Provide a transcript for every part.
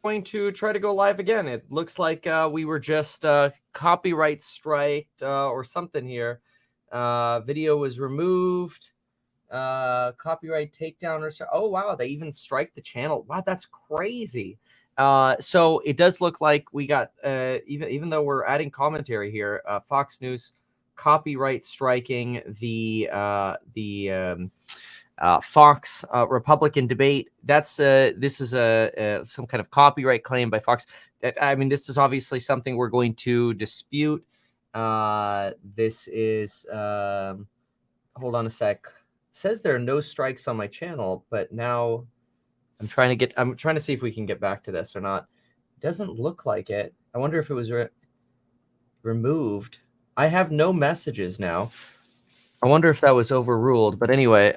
going to try to go live again. It looks like we were just copyright striked or something here. Video was removed. Copyright takedown or so. Oh wow, they even strike the channel. Wow, that's crazy. So it does look like we got even though we're adding commentary here, Fox News copyright striking the Fox Republican debate. That's this is some kind of copyright claim by Fox. I mean, this is obviously something we're going to dispute. This is hold on a sec. It says there are no strikes on my channel, but now I'm trying to see if we can get back to this or not. It doesn't look like it. I wonder if it was removed. I have no messages now. I wonder if that was overruled. But anyway,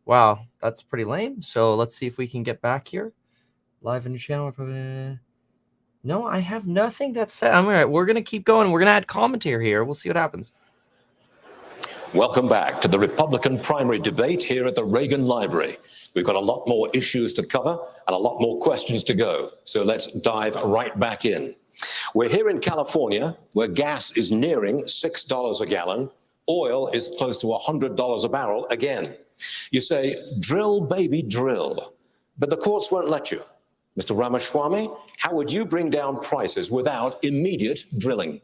wow, that's pretty lame. So let's see if we can get back here. Live in your channel. No, I have nothing that's said. I'm all right. We're going to keep going. We're going to add commentary here. We'll see what happens. Welcome back to the Republican primary debate here at the Reagan Library. We've got a lot more issues to cover and a lot more questions to go. So let's dive right back in. We're here in California, where gas is nearing $6 a gallon. Oil is close to $100 a barrel again. You say, drill, baby, drill. But the courts won't let you. Mr. Ramaswamy, how would you bring down prices without immediate drilling?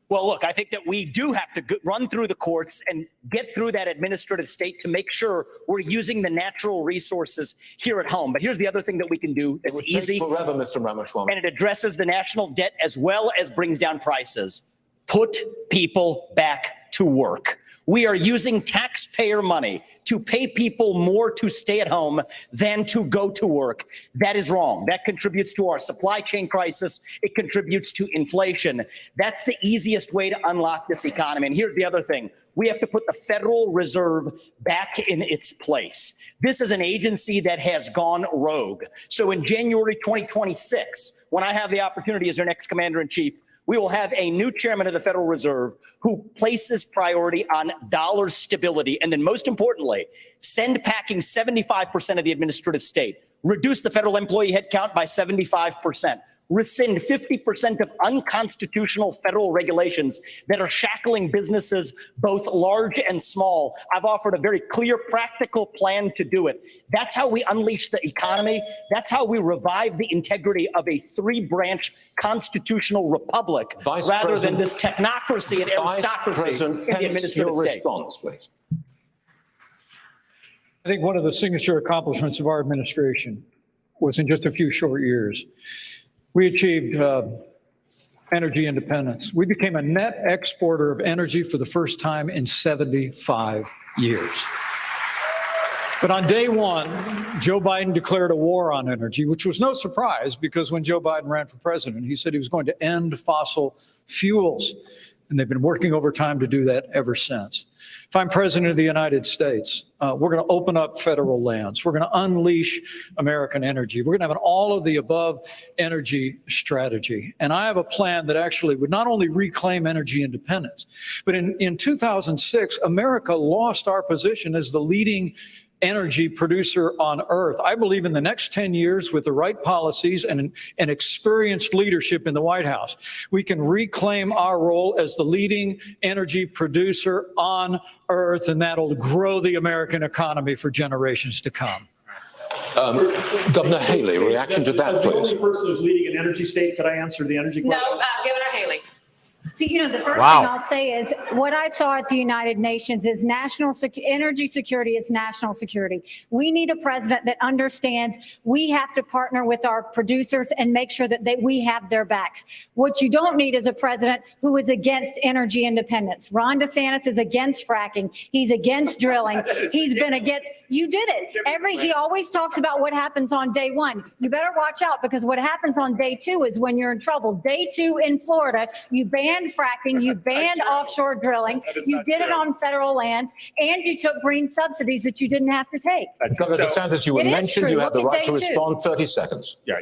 Well, look, I think that we do have to run through the courts and get through that administrative state to make sure we're using the natural resources here at home. But here's the other thing that we can do that's easy. Forever, Mr. Ramaswamy. And it addresses the national debt as well as brings down prices. Put people back to work. We are using taxpayer money to pay people more to stay at home than to go to work. That is wrong. That contributes to our supply chain crisis. It contributes to inflation. That's the easiest way to unlock this economy. And here's the other thing. We have to put the Federal Reserve back in its place. This is an agency that has gone rogue. So in January 2026, when I have the opportunity as our next commander-in-chief, we will have a new chairman of the Federal Reserve who places priority on dollar stability. And then most importantly, send packing 75% of the administrative state, reduce the federal employee headcount by 75%, rescind 50% of unconstitutional federal regulations that are shackling businesses, both large and small. I've offered a very clear, practical plan to do it. That's how we unleash the economy. That's how we revive the integrity of a three-branch constitutional republic rather than this technocracy and aristocracy in the administrative state. Response, please. I think one of the signature accomplishments of our administration was in just a few short years. We achieved energy independence. We became a net exporter of energy for the first time in 75 years. But on day one, Joe Biden declared a war on energy, which was no surprise because when Joe Biden ran for president, he said he was going to end fossil fuels. And they've been working overtime to do that ever since. If I'm president of the United States, we're going to open up federal lands. We're going to unleash American energy. We're going to have an all of the above energy strategy. And I have a plan that actually would not only reclaim energy independence, but in 2006, America lost our position as the leading energy producer on earth. I believe in the next 10 years, with the right policies and experienced leadership in the White House, we can reclaim our role as the leading energy producer on earth, and that'll grow the American economy for generations to come. Governor Haley, reaction to that, please. As the only person who's leading an energy state, could I answer the energy question? No, Governor Haley. So, the first thing I'll say is what I saw at the United Nations is energy security is national security. We need a president that understands we have to partner with our producers and make sure that we have their backs. What you don't need is a president who is against energy independence. Ron DeSantis is against fracking. He's against drilling. He's been against, you did it. He always talks about what happens on day one. You better watch out because what happens on day two is when you're in trouble. Day two in Florida, you banned fracking, you banned offshore drilling, you did it on federal lands, and you took green subsidies that you didn't have to take. Governor DeSantis, you were mentioned. You have the right to respond. 30 seconds. Yeah.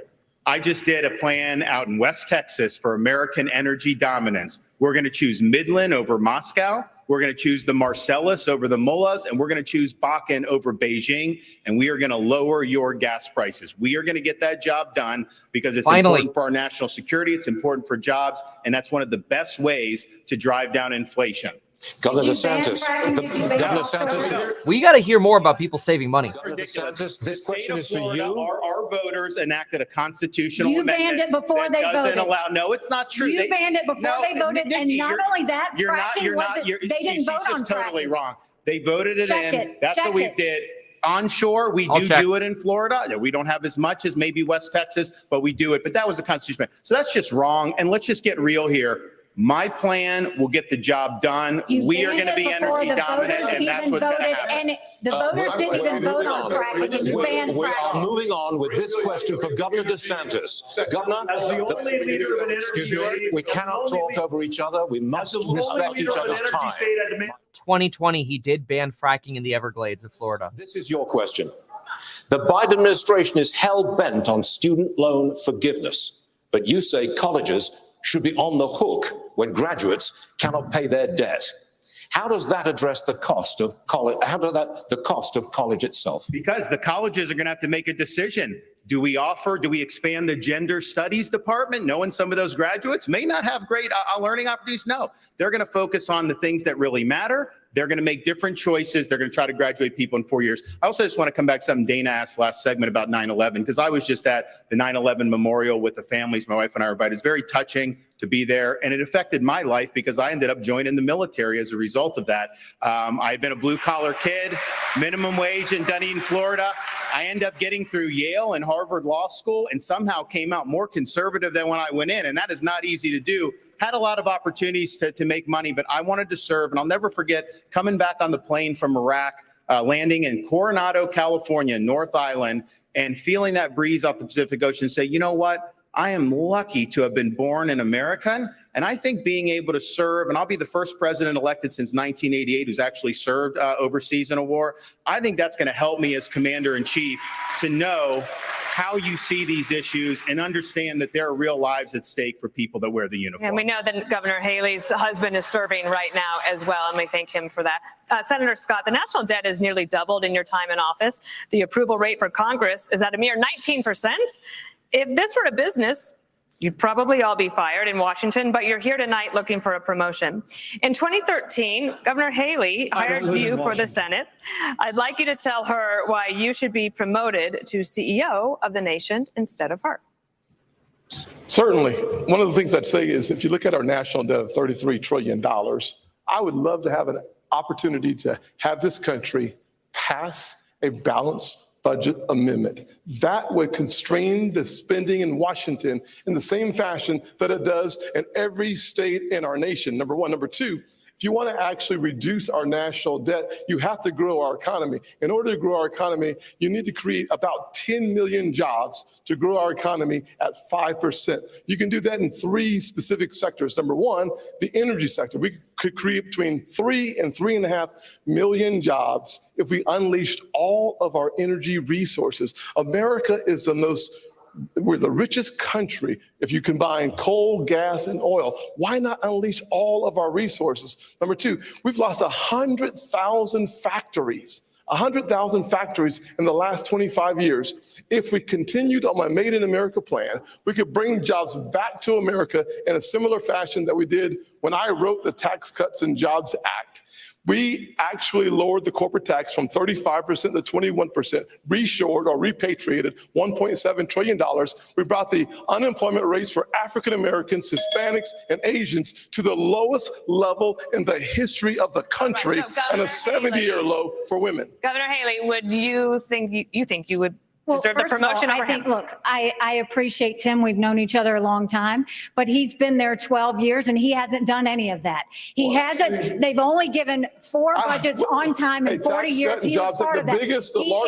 I just did a plan out in West Texas for American energy dominance. We're going to choose Midland over Moscow. We're going to choose the Marcellus over the Mullahs, and we're going to choose Bakken over Beijing, and we are going to lower your gas prices. We are going to get that job done because it's important for our national security. It's important for jobs, and that's one of the best ways to drive down inflation. Governor DeSantis, Governor DeSantis, we got to hear more about people saving money. Governor DeSantis, this question is for Florida, you. Our voters enacted a constitutional You amendment banned it before that they doesn't voted. allow. No, it's not true. You banned it before they voted, Nikki, and not only that, fracking wasn't. They didn't she's vote on just totally fracking. wrong. They voted it Check in. it. That's Check what we it. did. Onshore, we do it in Florida. We don't have as much as maybe West Texas, but we do it. But that was a constitutional. So that's just wrong. And let's just get real here. My plan will get the job done. We are going to be energy dominant, and that's what's going to happen. And the voters didn't even vote on fracking, and you banned We are fracking. moving on with this question for Governor DeSantis. Governor, As the only leader of an energy excuse me, state, we cannot talk over each other. We must respect each other's time. 2020, he did ban fracking in the Everglades of Florida. This is your question. The Biden administration is hell-bent on student loan forgiveness, but you say colleges should be on the hook when graduates cannot pay their debt. How does that address the cost of college? The cost of college itself? Because the colleges are going to have to make a decision. Do we expand the gender studies department, knowing some of those graduates may not have great learning opportunities? No, they're going to focus on the things that really matter. They're going to make different choices. They're going to try to graduate people in 4 years. I also just want to come back to something Dana asked last segment about 9/11, because I was just at the 9/11 memorial with the families. My wife and I were invited. It's very touching to be there, and it affected my life because I ended up joining the military as a result of that. I had been a blue-collar kid, minimum wage in Dunedin, Florida. I ended up getting through Yale and Harvard Law School and somehow came out more conservative than when I went in, and that is not easy to do. Had a lot of opportunities to make money, but I wanted to serve. And I'll never forget coming back on the plane from Iraq, landing in Coronado, California, North Island, and feeling that breeze off the Pacific Ocean and say, you know what? I am lucky to have been born an American. And I think being able to serve, and I'll be the first president elected since 1988 who's actually served overseas in a war. I think that's going to help me as commander in chief to know how you see these issues and understand that there are real lives at stake for people that wear the uniform. And we know that Governor Haley's husband is serving right now as well, and we thank him for that. Senator Scott, the national debt has nearly doubled in your time in office. The approval rate for Congress is at a mere 19%. If this were a business, you'd probably all be fired in Washington, but you're here tonight looking for a promotion. In 2013, Governor Haley hired you for the Senate. I'd like you to tell her why you should be promoted to CEO of the nation instead of her. Certainly. One of the things I'd say is if you look at our national debt of $33 trillion, I would love to have an opportunity to have this country pass a balanced budget amendment. That would constrain the spending in Washington in the same fashion that it does in every state in our nation, number one. Number two, if you want to actually reduce our national debt, you have to grow our economy. In order to grow our economy, you need to create about 10 million jobs to grow our economy at 5%. You can do that in three specific sectors. Number one, the energy sector. We could create between 3 and 3.5 million jobs if we unleashed all of our energy resources. America is we're the richest country if you combine coal, gas, and oil. Why not unleash all of our resources? Number two, we've lost 100,000 factories. 100,000 factories in the last 25 years. If we continued on my Made in America plan, we could bring jobs back to America in a similar fashion that we did when I wrote the Tax Cuts and Jobs Act. We actually lowered the corporate tax from 35% to 21%, reshored or repatriated $1.7 trillion. We brought the unemployment rates for African Americans, Hispanics, and Asians to the lowest level in the history of the country, and a 70-year low for women. Governor Haley, would you think you would deserve the promotion over him? Look, I appreciate Tim. We've known each other a long time, but he's been there 12 years and he hasn't done any of that. He hasn't. They've only given 4 budgets on time in 40 years. He was part of that. He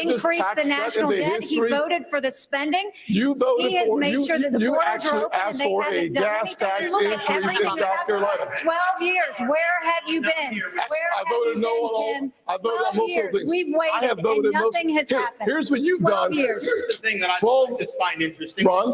increased the national debt. He voted for the spending. You voted He has for made sure that the borders are open and asked they for a haven't done gas anything. tax Look at increase everything in that's South happened. Carolina. 12 years. Where have you been? Where I voted no on all. I voted on most of those things. We've waited I have voted and nothing has happened. Here's what you've done. years. Here's the thing that I 12 just find interesting. Ron,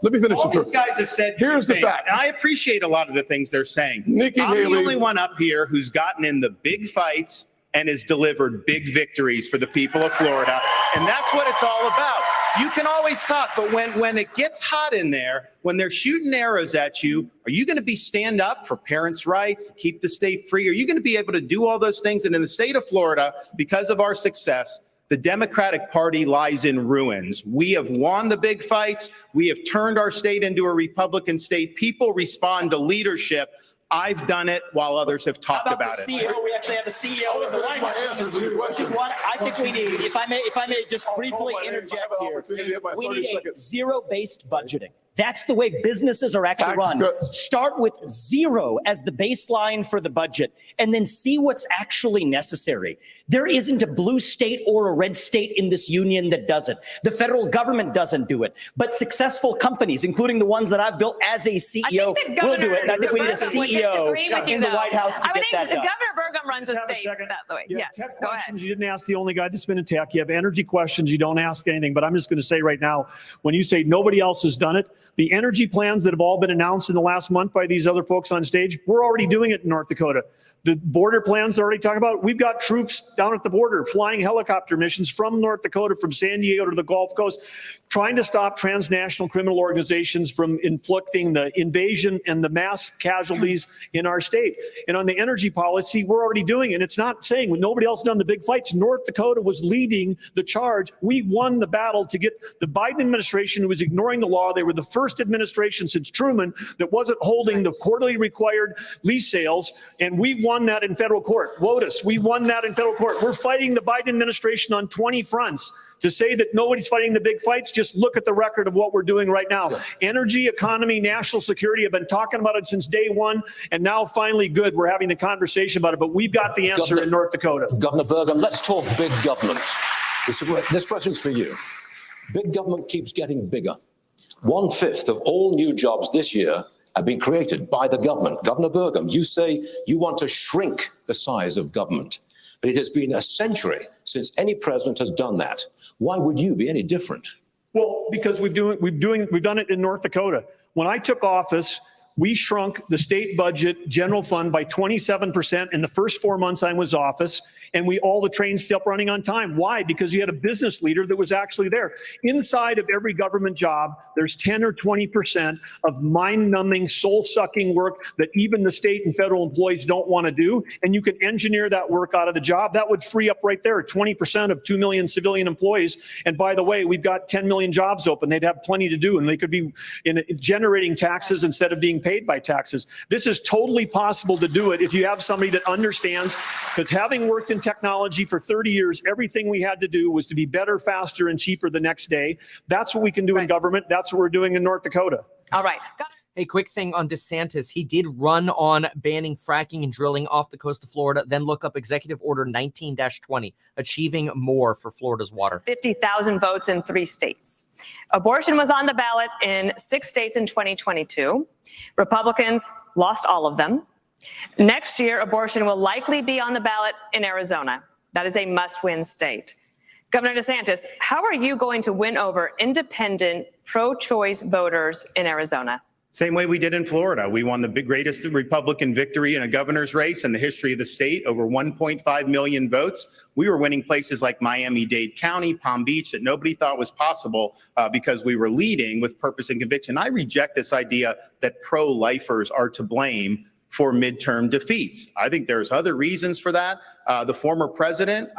let me finish All this. these guys have said Here's the things, fact. and I appreciate a lot of the things they're saying. Nikki I'm Haley- the only one up here who's gotten in the big fights and has delivered big victories for the people of Florida, and that's what it's all about. You can always talk, but when it gets hot in there, when they're shooting arrows at you, are you going to be stand up for parents' rights, keep the state free? Are you going to be able to do all those things? And in the state of Florida, because of our success, the Democratic Party lies in ruins. We have won the big fights. We have turned our state into a Republican state. People respond to leadership. I've done it while others have talked about it. CEO, we actually have a CEO of the White House, which is what I think we need. If I may just briefly interject here, we need a zero-based budgeting. That's the way businesses are actually run. Start with zero as the baseline for the budget and then see what's actually necessary. There isn't a blue state or a red state in this union that does it. The federal government doesn't do it. But successful companies, including the ones that I've built as a CEO, will do it. And I think we need a CEO in the White House to get that done. Governor Burgum runs a state that way. Yes, go ahead. You didn't ask the only guy that's been attacked. You have energy questions. You don't ask anything. But I'm just going to say right now, when you say nobody else has done it, the energy plans that have all been announced in the last month by these other folks on stage, we're already doing it in North Dakota. The border plans they're already talking about, we've got troops down at the border flying helicopter missions from North Dakota, from San Diego to the Gulf Coast, trying to stop transnational criminal organizations from inflicting the invasion and the mass casualties in our state. And on the energy policy, we're already doing it. And it's not saying when nobody else done the big fights, North Dakota was leading the charge. We won the battle to get the Biden administration, who was ignoring the law. They were the first administration since Truman that wasn't holding the quarterly required lease sales. And we won that in federal court. WOTUS, we won that in federal court. We're fighting the Biden administration on 20 fronts. To say that nobody's fighting the big fights, just look at the record of what we're doing right now. Energy, economy, national security, have been talking about it since day one, and now finally good, we're having the conversation about it, but we've got the answer in North Dakota. Governor Burgum, let's talk big government. This question's for you. Big government keeps getting bigger. 1/5 of all new jobs this year have been created by the government. Governor Burgum, you say you want to shrink the size of government, but it has been a century since any president has done that. Why would you be any different? Well, because we've done it in North Dakota. When I took office, we shrunk the state budget general fund by 27% in the first 4 months I was office, and all the trains still running on time. Why? Because you had a business leader that was actually there. Inside of every government job, there's 10 or 20% of mind-numbing, soul-sucking work that even the state and federal employees don't want to do, and you can engineer that work out of the job. That would free up right there 20% of 2 million civilian employees. And by the way, we've got 10 million jobs open. They'd have plenty to do, and they could be generating taxes instead of being paid by taxes. This is totally possible to do it if you have somebody that understands, because having worked in technology for 30 years, everything we had to do was to be better, faster, and cheaper the next day. That's what we can do in government. That's what we're doing in North Dakota. All right. Hey, quick thing on DeSantis. He did run on banning fracking and drilling off the coast of Florida. Then look up Executive Order 19-20, achieving more for Florida's water. 50,000 votes in 3 states. Abortion was on the ballot in 6 states in 2022. Republicans lost all of them. Next year, abortion will likely be on the ballot in Arizona. That is a must-win state. Governor DeSantis, how are you going to win over independent, pro-choice voters in Arizona? Same way we did in Florida. We won the greatest Republican victory in a governor's race in the history of the state, over 1.5 million votes. We were winning places like Miami-Dade County, Palm Beach, that nobody thought was possible because we were leading with purpose and conviction. I reject this idea that pro-lifers are to blame for midterm defeats. I think there's other reasons for that. The former president,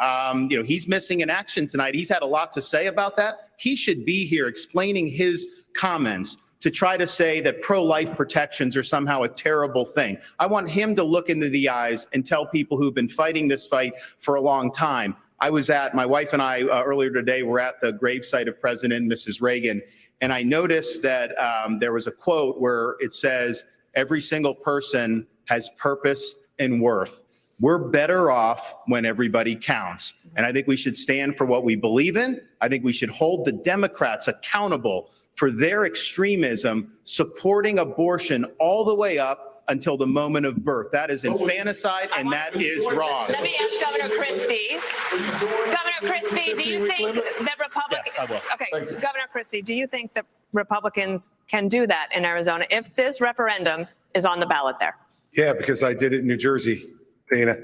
he's missing in action tonight. He's had a lot to say about that. He should be here explaining his comments to try to say that pro-life protections are somehow a terrible thing. I want him to look into the eyes and tell people who've been fighting this fight for a long time. My wife and I earlier today were at the gravesite of President and Mrs. Reagan, and I noticed that there was a quote where it says, every single person has purpose and worth. We're better off when everybody counts. And I think we should stand for what we believe in. I think we should hold the Democrats accountable for their extremism, supporting abortion all the way up until the moment of birth. That is infanticide, and that is wrong. Let me ask Governor Christie. Governor Christie, do you 15-week think limit? that Republicans? Yes, I will. Okay, Thank you. Governor Christie, do you think that Republicans can do that in Arizona if this referendum is on the ballot there? Yeah, because I did it in New Jersey, Dana.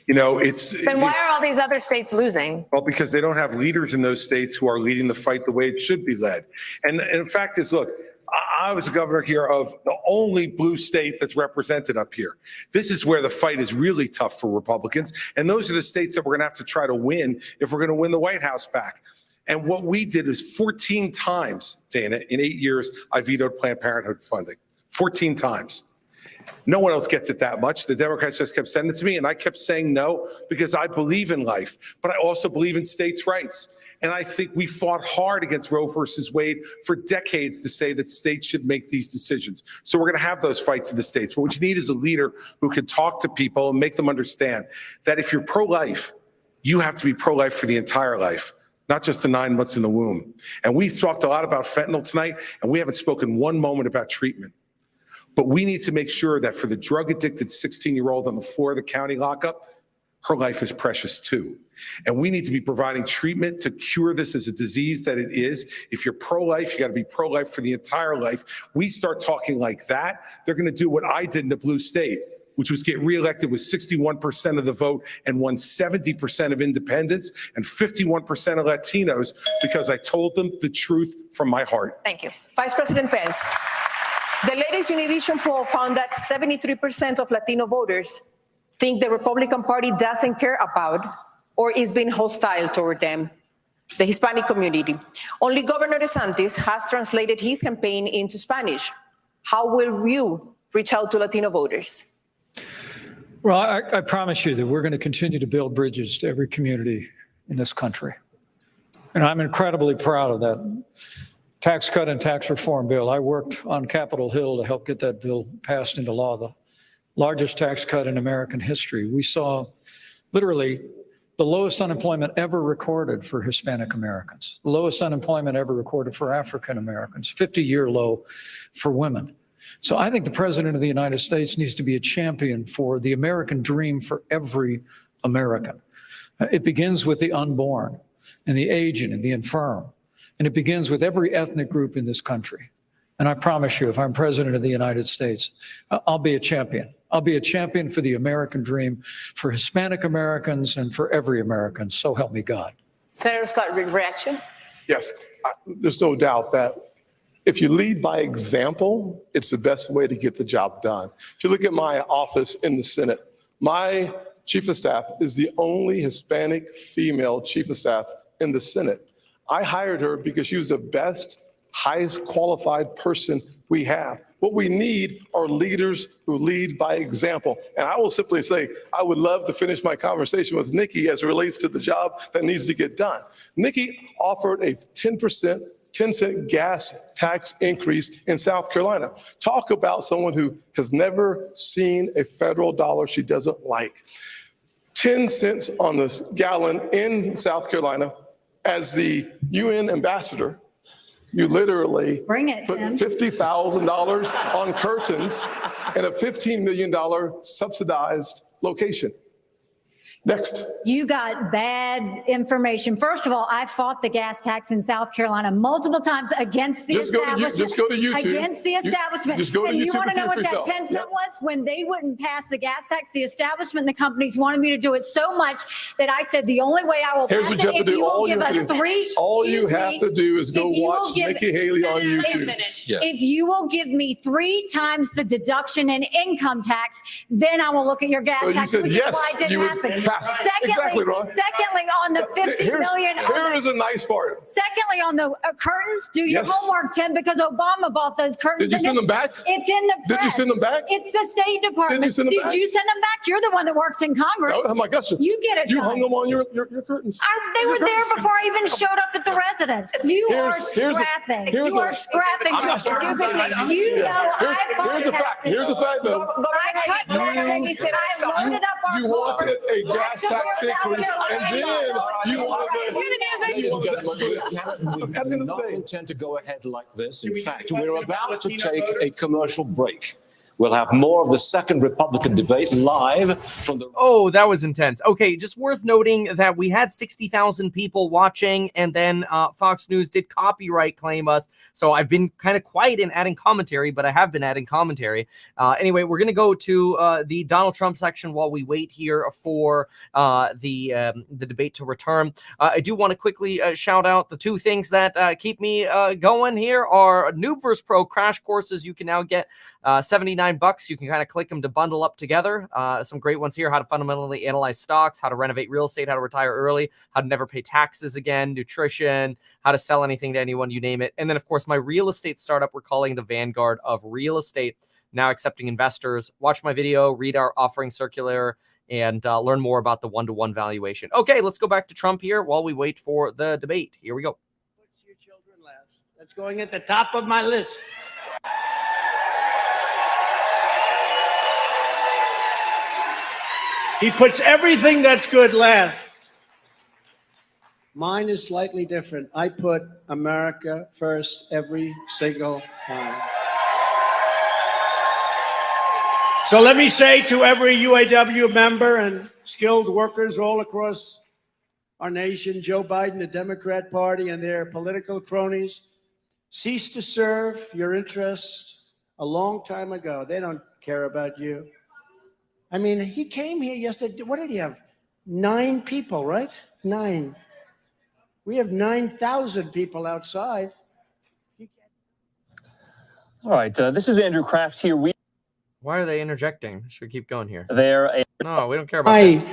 You know, Then why are all these other states losing? well, because they don't have leaders in those states who are leading the fight the way it should be led. And the fact is, look, I was a governor here of the only blue state that's represented up here. This is where the fight is really tough for Republicans. And those are the states that we're going to have to try to win if we're going to win the White House back. And what we did is 14 times, Dana, in 8 years, I vetoed Planned Parenthood funding. 14 times. No one else gets it that much. The Democrats just kept sending it to me, and I kept saying no because I believe in life, but I also believe in states' rights. And I think we fought hard against Roe versus Wade for decades to say that states should make these decisions. So we're going to have those fights in the states. But what you need is a leader who can talk to people and make them understand that if you're pro-life, you have to be pro-life for the entire life, not just the 9 months in the womb. And we talked a lot about fentanyl tonight, and we haven't spoken one moment about treatment. But we need to make sure that for the drug-addicted 16-year-old on the floor of the county lockup, her life is precious too. And we need to be providing treatment to cure this as a disease that it is. If you're pro-life, you got to be pro-life for the entire life. We start talking like that, they're going to do what I did in the blue state, which was get reelected with 61% of the vote and won 70% of independents and 51% of Latinos because I told them the truth from my heart. Thank you. Vice President Pence, the latest Univision poll found that 73% of Latino voters think the Republican Party doesn't care about or is being hostile toward them, the Hispanic community. Only Governor DeSantis has translated his campaign into Spanish. How will you reach out to Latino voters? Well, I promise you that we're going to continue to build bridges to every community in this country. And I'm incredibly proud of that tax cut and tax reform bill. I worked on Capitol Hill to help get that bill passed into law, the largest tax cut in American history. We saw literally the lowest unemployment ever recorded for Hispanic Americans, the lowest unemployment ever recorded for African Americans, 50-year low for women. So I think the President of the United States needs to be a champion for the American dream for every American. It begins with the unborn and the aged and the infirm. And it begins with every ethnic group in this country. And I promise you, if I'm President of the United States, I'll be a champion. I'll be a champion for the American dream, for Hispanic Americans and for every American. So help me God. Senator Scott, reaction? Yes, there's no doubt that if you lead by example, it's the best way to get the job done. If you look at my office in the Senate, my chief of staff is the only Hispanic female chief of staff in the Senate. I hired her because she was the best, highest qualified person we have. What we need are leaders who lead by example. And I will simply say, I would love to finish my conversation with Nikki as it relates to the job that needs to get done. Nikki offered a 10-cent gas tax increase in South Carolina. Talk about someone who has never seen a federal dollar she doesn't like. 10 cents on the gallon in South Carolina. As the UN ambassador, you literally Bring it, put Tim. $50,000 on curtains and a $15 million subsidized location. Next. You got bad information. First of all, I fought the gas tax in South Carolina multiple times against the establishment. Just go to YouTube. Against the establishment. Just go to and YouTube you want and to know see what for that yourself. 10 cent was? When they wouldn't pass the gas tax, the establishment and the companies wanted me to do it so much that I said the only way I will Here's pass what you it have to if do. you will All you give have us to do- three. All you excuse have me, to do is go if you will watch give- Nikki Haley on YouTube. If you will give me 3 times the deduction in income tax, then I will look at your gas So you tax, said which yes, is why it didn't you would happen. pass. Exactly, Ron. Secondly, on the 50 million. Here is a nice part. Secondly, on the curtains, do your Yes. homework, Tim, because Obama bought those curtains. Did you and send them back? It's in the press. Did you send them back? It's the State Department. Did you send them back? Did you send them back? You're the one that works in Congress. Oh my gosh. You get it You done. hung them on your curtains. They were there before I even showed up at the residence. You are scrapping. You are scrapping. I'm not scrapping. You know Here's I fought the fact. taxes. Here's the fact, though. I cut taxes. I loaded up our You wanted a gas tax increase, and then you want to. Ladies and gentlemen, we do not intend to go ahead like this. In fact, we're about to take a commercial break. We'll have more of the second Republican debate live from the... Oh, that was intense. Okay, just worth noting that we had 60,000 people watching, and then Fox News did copyright claim us. So I've been kind of quiet in adding commentary, but I have been adding commentary. Anyway, we're going to go to the Donald Trump section while we wait here for the debate to return. I do want to quickly shout out the two things that keep me going here are Noob vs. Pro crash courses. You can now get $79. You can kind of click them to bundle up together. Some great ones here: how to fundamentally analyze stocks, how to renovate real estate, how to retire early, how to never pay taxes again, nutrition, how to sell anything to anyone, you name it. And then, of course, my real estate startup we're calling the Vanguard of Real Estate, now accepting investors. Watch my video, read our offering circular, and learn more about the one-to-one valuation. Okay, let's go back to Trump here while we wait for the debate. Here we go. Puts your children last. That's going at the top of my list. He puts everything that's good last. Mine is slightly different. I put America first every single time. So let me say to every UAW member and skilled workers all across our nation, Joe Biden, the Democrat Party, and their political cronies, cease to serve your interests a long time ago. They don't care about you. I mean, he came here yesterday. What did he have? 9 people, right? 9. We have 9,000 people outside. All right, this is Andrew Kraft here. Why are they interjecting? Should we keep going here? No, we don't care about this.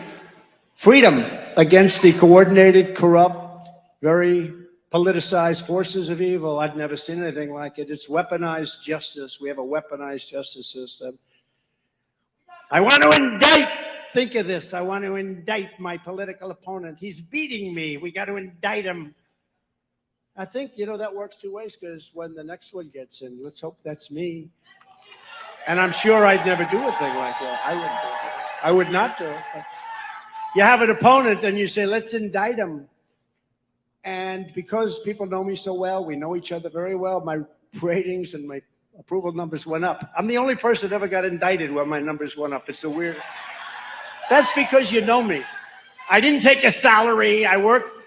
Freedom against the coordinated, corrupt, very politicized forces of evil. I've never seen anything like it. It's weaponized justice. We have a weaponized justice system. I want to indict, think of this, I want to indict my political opponent. He's beating me. We got to indict him. I think, that works 2 ways, because when the next one gets in, let's hope that's me. And I'm sure I'd never do a thing like that. I wouldn't do it. I would not do it. But you have an opponent and you say, let's indict him. And because people know me so well, we know each other very well, my ratings and my approval numbers went up. I'm the only person that ever got indicted where my numbers went up. It's so weird. That's because you know me. I didn't take a salary. I worked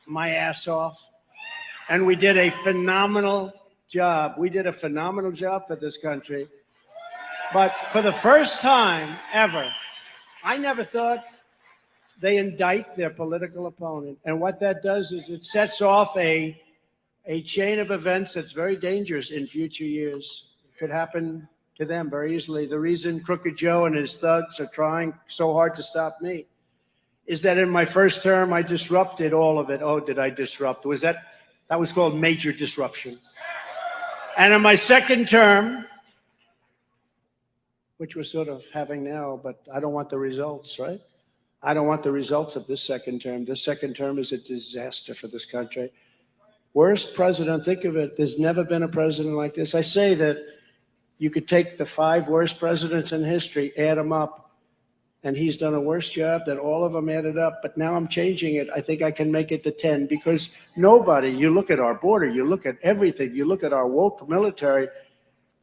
my ass off. And we did a phenomenal job. We did a phenomenal job for this country. But for the first time ever, I never thought they indict their political opponent. And what that does is it sets off a chain of events that's very dangerous in future years. It could happen to them very easily. The reason Crooked Joe and his thugs are trying so hard to stop me is that in my first term, I disrupted all of it. Oh, did I disrupt? That was called major disruption. And in my second term, which we're sort of having now, but I don't want the results, right? I don't want the results of this second term. This second term is a disaster for this country. Worst president, think of it, there's never been a president like this. I say that you could take the 5 worst presidents in history, add them up, and he's done a worse job than all of them added up. But now I'm changing it. I think I can make it to 10, because nobody, you look at our border, you look at everything, you look at our woke military.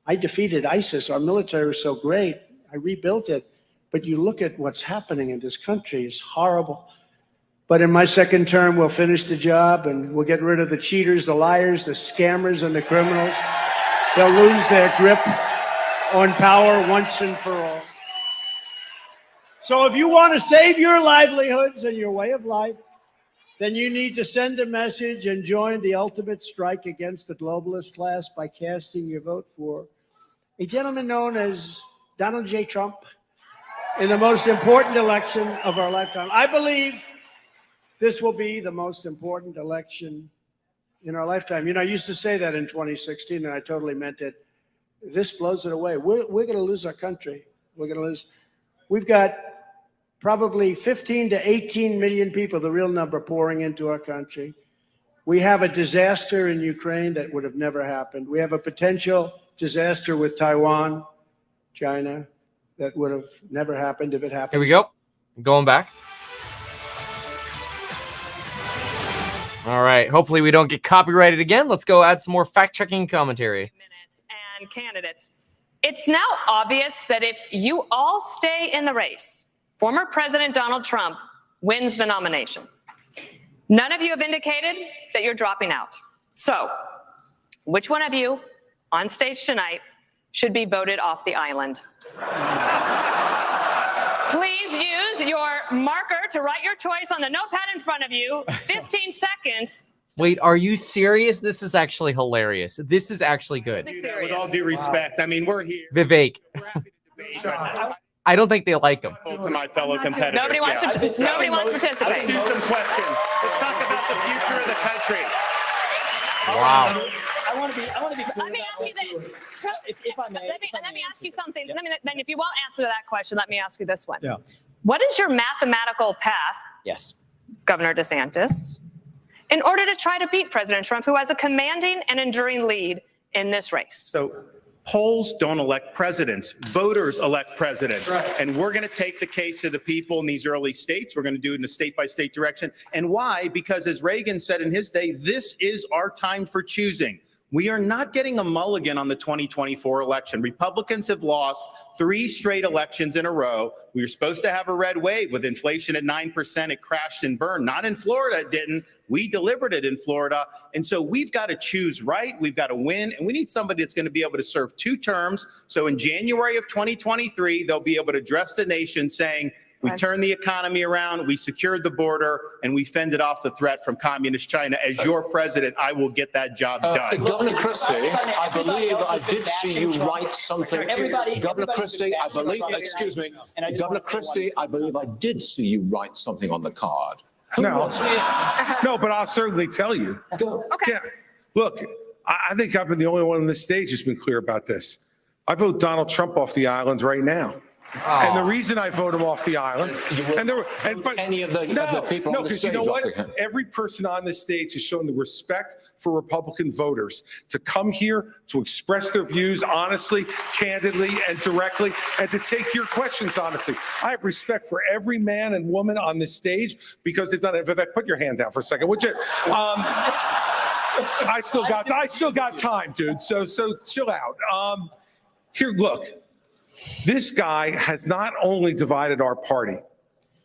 I defeated ISIS. Our military was so great. I rebuilt it. But you look at what's happening in this country, it's horrible. But in my second term, we'll finish the job and we'll get rid of the cheaters, the liars, the scammers, and the criminals. They'll lose their grip on power once and for all. So if you want to save your livelihoods and your way of life, then you need to send a message and join the ultimate strike against the globalist class by casting your vote for a gentleman known as Donald J. Trump in the most important election of our lifetime. I believe this will be the most important election in our lifetime. I used to say that in 2016, and I totally meant it. This blows it away. We're going to lose our country. We're going to lose. We've got probably 15 to 18 million people, the real number, pouring into our country. We have a disaster in Ukraine that would have never happened. We have a potential disaster with Taiwan, China, that would have never happened if it happened. Here we go. Going back. All right. Hopefully we don't get copyrighted again. Let's go add some more fact-checking commentary. Minutes and candidates. It's now obvious that if you all stay in the race, former President Donald Trump wins the nomination. None of you have indicated that you're dropping out. So, which one of you on stage tonight should be voted off the island? Please use your marker to write your choice on the notepad in front of you. 15 seconds. Wait, are you serious? This is actually hilarious. This is actually good. With all due respect, I mean, we're here. Vivek. I don't think they like him. To my fellow competitors. Nobody wants to participate. Let's do some questions. Let's talk about the future of the country. Wow. I want to be clear. Let me ask you this. If I may. Let me ask you something. Then if you won't answer that question, let me ask you this one. Yeah. What is your mathematical path, Yes. Governor DeSantis, in order to try to beat President Trump, who has a commanding and enduring lead in this race? So polls don't elect presidents. Voters elect presidents. Right. And we're going to take the case of the people in these early states. We're going to do it in a state-by-state direction. And why? Because as Reagan said in his day, this is our time for choosing. We are not getting a mulligan on the 2024 election. Republicans have lost 3 straight elections in a row. We were supposed to have a red wave with inflation at 9%. It crashed and burned. Not in Florida, it didn't. We delivered it in Florida. And so we've got to choose right. We've got to win. And we need somebody that's going to be able to serve 2 terms. So in January of 2023, they'll be able to address the nation saying, we turned the economy around, we secured the border, and we fended off the threat from communist China. As your president, I will get that job done. Governor Christie, I believe I did see you write something. Governor Christie, I believe, excuse me, Governor Christie, I believe I did see you write something on the card. No, but I'll certainly tell you. Go. Okay. Yeah. Look, I think I've been the only one on the stage who's been clear about this. I vote Donald Trump off the island right now. Oh. And the reason I vote him off the island, but any of the people on the stage, you know what? Every person on this stage has shown the respect for Republican voters to come here to express their views honestly, candidly, and directly, and to take your questions honestly. I have respect for every man and woman on this stage because they've done it. Vivek, put your hand down for a second, would you? I still got time, dude. So chill out. Here, look. This guy has not only divided our party,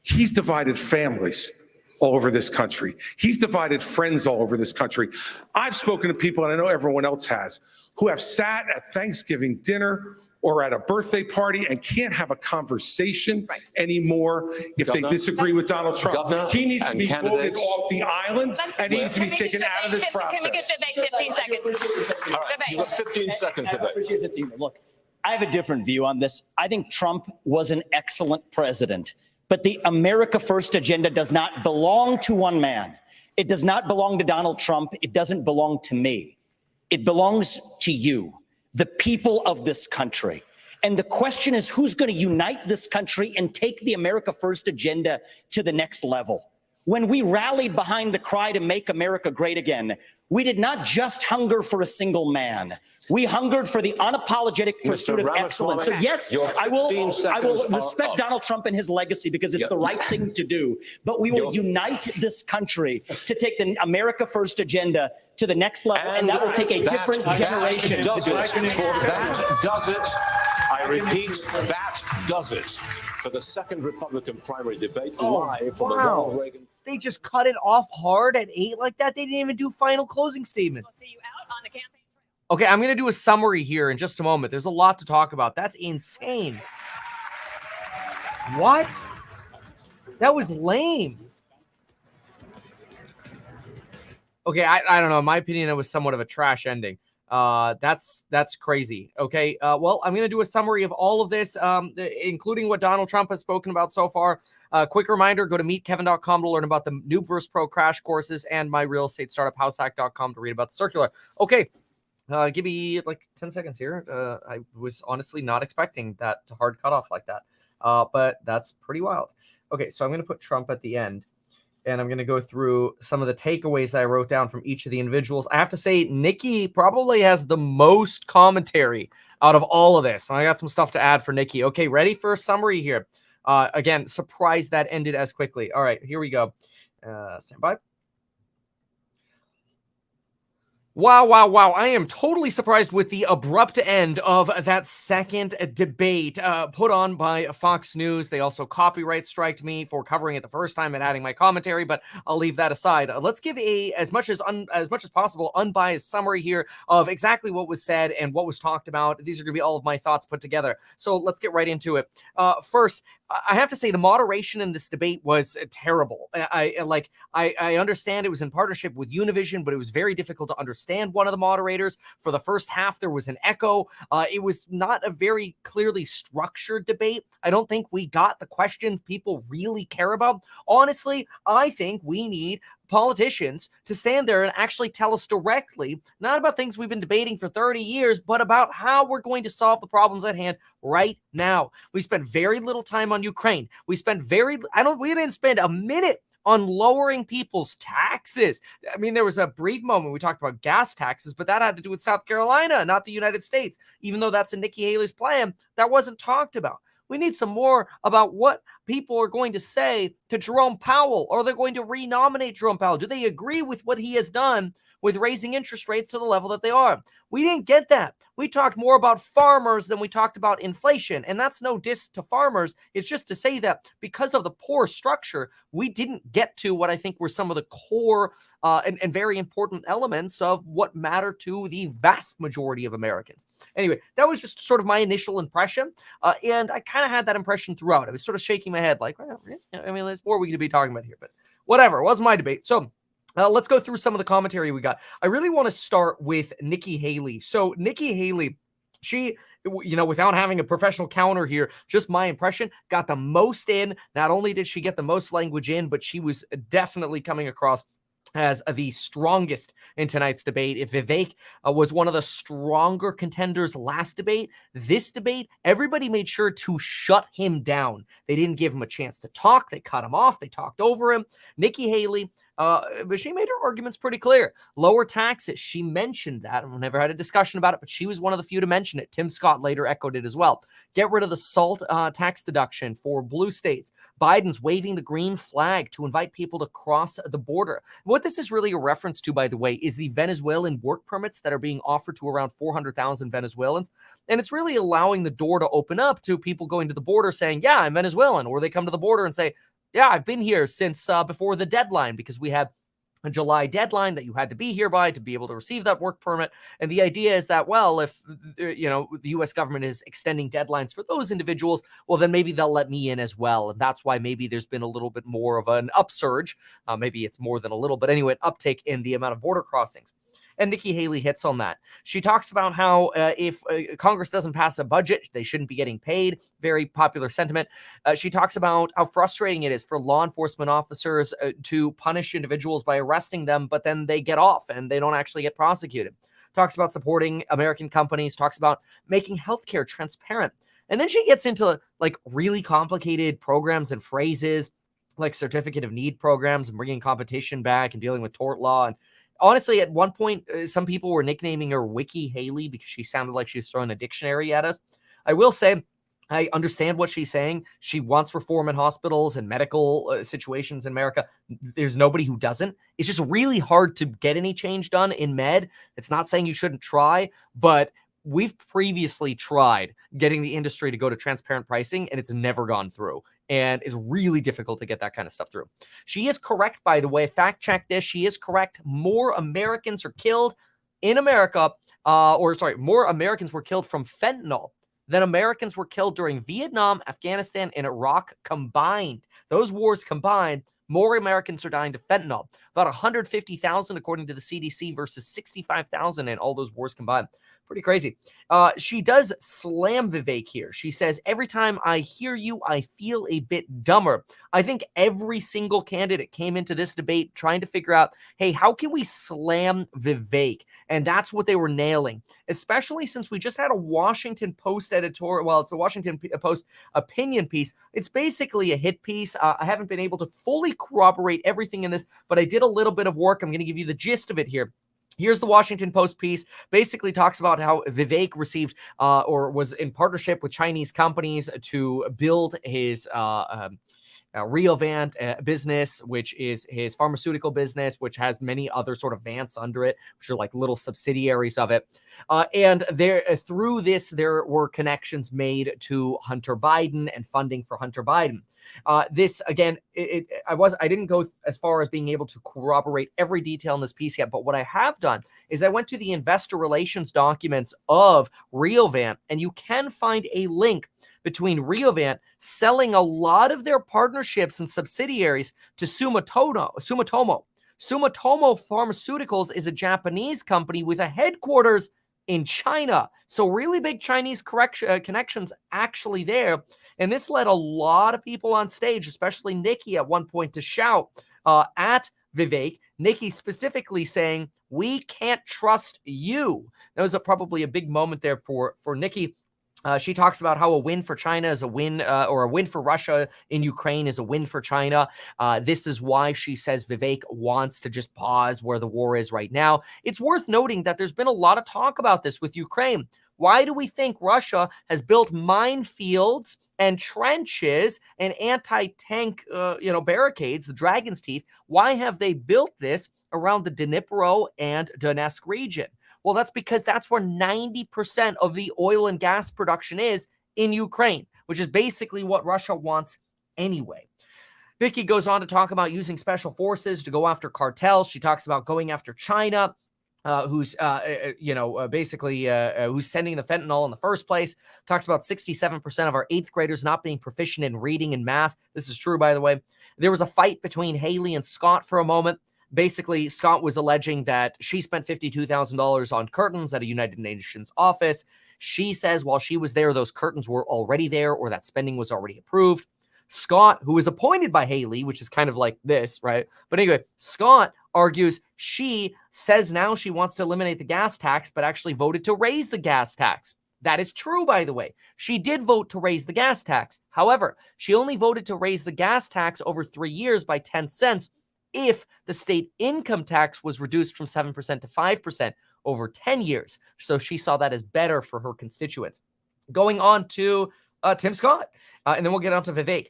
he's divided families all over this country. He's divided friends all over this country. I've spoken to people, and I know everyone else has, who have sat at Thanksgiving dinner or at a birthday party and can't have a conversation anymore if they disagree with Donald Trump. He needs to be voted off the island, and he needs to be taken out of this process. Can we get Vivek 15 seconds? All right, you have 15 seconds, Vivek. Look, I have a different view on this. I think Trump was an excellent president, but the America First agenda does not belong to one man. It does not belong to Donald Trump. It doesn't belong to me. It belongs to you, the people of this country. And the question is, who's going to unite this country and take the America First agenda to the next level? When we rallied behind the cry to make America great again, we did not just hunger for a single man. We hungered for the unapologetic pursuit of excellence. So yes, I will respect Donald Trump and his legacy because it's the right thing to do. But we will unite this country to take the America First agenda to the next level, and that will take a different generation to do it. That does it. I repeat, that does it for the second Republican primary debate live from the Ronald Reagan. They just cut it off hard at 8 like that. They didn't even do final closing statements. We'll see you out on the campaign. Okay, I'm going to do a summary here in just a moment. There's a lot to talk about. That's insane. What? That was lame. Okay, I don't know. In my opinion, that was somewhat of a trash ending. That's crazy. Okay, well, I'm going to do a summary of all of this, including what Donald Trump has spoken about so far. Quick reminder, go to meetkevin.com to learn about the Noob vs. Pro crash courses and my real estate startup househack.com to read about the circular. Okay, give me like 10 seconds here. I was honestly not expecting that to hard cut off like that, but that's pretty wild. Okay, so I'm going to put Trump at the end. And I'm going to go through some of the takeaways I wrote down from each of the individuals. I have to say, Nikki probably has the most commentary out of all of this. And I got some stuff to add for Nikki. Okay, ready for a summary here. Again, surprised that ended as quickly. All right, here we go. Stand by. Wow, wow, wow. I am totally surprised with the abrupt end of that second debate put on by Fox News. They also copyright striked me for covering it the first time and adding my commentary, but I'll leave that aside. Let's give as much as possible unbiased summary here of exactly what was said and what was talked about. These are going to be all of my thoughts put together. So let's get right into it. First, I have to say the moderation in this debate was terrible. I understand it was in partnership with Univision, but it was very difficult to understand one of the moderators. For the first half, there was an echo. It was not a very clearly structured debate. I don't think we got the questions people really care about. Honestly, I think we need politicians to stand there and actually tell us directly, not about things we've been debating for 30 years, but about how we're going to solve the problems at hand right now. We spent very little time on Ukraine. We didn't spend a minute on lowering people's taxes. I mean, there was a brief moment we talked about gas taxes, but that had to do with South Carolina, not the United States. Even though that's in Nikki Haley's plan, that wasn't talked about. We need some more about what people are going to say to Jerome Powell. Or they're going to renominate Jerome Powell. Do they agree with what he has done with raising interest rates to the level that they are? We didn't get that. We talked more about farmers than we talked about inflation. And that's no diss to farmers. It's just to say that because of the poor structure, we didn't get to what I think were some of the core and very important elements of what matter to the vast majority of Americans. Anyway, that was just sort of my initial impression. And I kind of had that impression throughout. I was sort of shaking my head like, well, I mean, there's more we could be talking about here, but whatever. It wasn't my debate. So let's go through some of the commentary we got. I really want to start with Nikki Haley. So Nikki Haley, she, without having a professional counter here, just my impression, got the most in. Not only did she get the most language in, but she was definitely coming across as the strongest in tonight's debate. If Vivek was one of the stronger contenders last debate, this debate, everybody made sure to shut him down. They didn't give him a chance to talk. They cut him off. They talked over him. Nikki Haley, but she made her arguments pretty clear. Lower taxes. She mentioned that. I've never had a discussion about it, but she was one of the few to mention it. Tim Scott later echoed it as well. Get rid of the SALT tax deduction for blue states. Biden's waving the green flag to invite people to cross the border. What this is really a reference to, by the way, is the Venezuelan work permits that are being offered to around 400,000 Venezuelans. And it's really allowing the door to open up to people going to the border saying, yeah, I'm Venezuelan. Or they come to the border and say, yeah, I've been here since before the deadline, because we had a July deadline that you had to be here by to be able to receive that work permit. And the idea is that, well, if the U.S. government is extending deadlines for those individuals, well, then maybe they'll let me in as well. And that's why maybe there's been a little bit more of an upsurge. Maybe it's more than a little, but anyway, an uptake in the amount of border crossings. And Nikki Haley hits on that. She talks about how if Congress doesn't pass a budget, they shouldn't be getting paid. Very popular sentiment. She talks about how frustrating it is for law enforcement officers to punish individuals by arresting them, but then they get off and they don't actually get prosecuted. Talks about supporting American companies, talks about making healthcare transparent. And then she gets into like really complicated programs and phrases like certificate of need programs and bringing competition back and dealing with tort law. And honestly, at one point, some people were nicknaming her Wiki Haley because she sounded like she was throwing a dictionary at us. I will say, I understand what she's saying. She wants reform in hospitals and medical situations in America. There's nobody who doesn't. It's just really hard to get any change done in med. It's not saying you shouldn't try, but we've previously tried getting the industry to go to transparent pricing, and it's never gone through. And it's really difficult to get that kind of stuff through. She is correct, by the way. Fact check this. She is correct. More Americans are killed in America, more Americans were killed from fentanyl than Americans were killed during Vietnam, Afghanistan, and Iraq combined. Those wars combined, more Americans are dying to fentanyl. About 150,000 according to the CDC versus 65,000 in all those wars combined. Pretty crazy. She does slam Vivek here. She says, every time I hear you, I feel a bit dumber. I think every single candidate came into this debate trying to figure out, hey, how can we slam Vivek? And that's what they were nailing, especially since we just had a Washington Post editorial. Well, it's a Washington Post opinion piece. It's basically a hit piece. I haven't been able to fully corroborate everything in this, but I did a little bit of work. I'm going to give you the gist of it here. Here's the Washington Post piece. Basically talks about how Vivek received or was in partnership with Chinese companies to build his Reovant business, which is his pharmaceutical business, which has many other sort of Vants under it, which are like little subsidiaries of it. And there, through this, there were connections made to Hunter Biden and funding for Hunter Biden. This again, I didn't go as far as being able to corroborate every detail in this piece yet, but what I have done is I went to the investor relations documents of Reovant, and you can find a link between Reovant selling a lot of their partnerships and subsidiaries to Sumitomo. Sumitomo Pharmaceuticals is a Japanese company with a headquarters in China. So really big Chinese connections actually there. And this led a lot of people on stage, especially Nikki at one point, to shout at Vivek. Nikki specifically saying, "We can't trust you." That was probably a big moment there for Nikki. She talks about how a win for China is a win, or a win for Russia in Ukraine is a win for China. This is why she says Vivek wants to just pause where the war is right now. It's worth noting that there's been a lot of talk about this with Ukraine. Why do we think Russia has built minefields and trenches and anti-tank, barricades, the Dragon's Teeth? Why have they built this around the Dnipro and Donetsk region? Well, that's because that's where 90% of the oil and gas production is in Ukraine, which is basically what Russia wants anyway. Vicky goes on to talk about using special forces to go after cartels. She talks about going after China, who's basically who's sending the fentanyl in the first place. Talks about 67% of our 8th graders not being proficient in reading and math. This is true, by the way. There was a fight between Haley and Scott for a moment. Basically, Scott was alleging that she spent $52,000 on curtains at a United Nations office. She says while she was there, those curtains were already there, or that spending was already approved. Scott, who was appointed by Haley, which is kind of like this, right? But anyway, Scott argues she says now she wants to eliminate the gas tax, but actually voted to raise the gas tax. That is true, by the way. She did vote to raise the gas tax. However, she only voted to raise the gas tax over 3 years by 10 cents if the state income tax was reduced from 7% to 5% over 10 years. So she saw that as better for her constituents. Going on to Tim Scott, and then we'll get on to Vivek.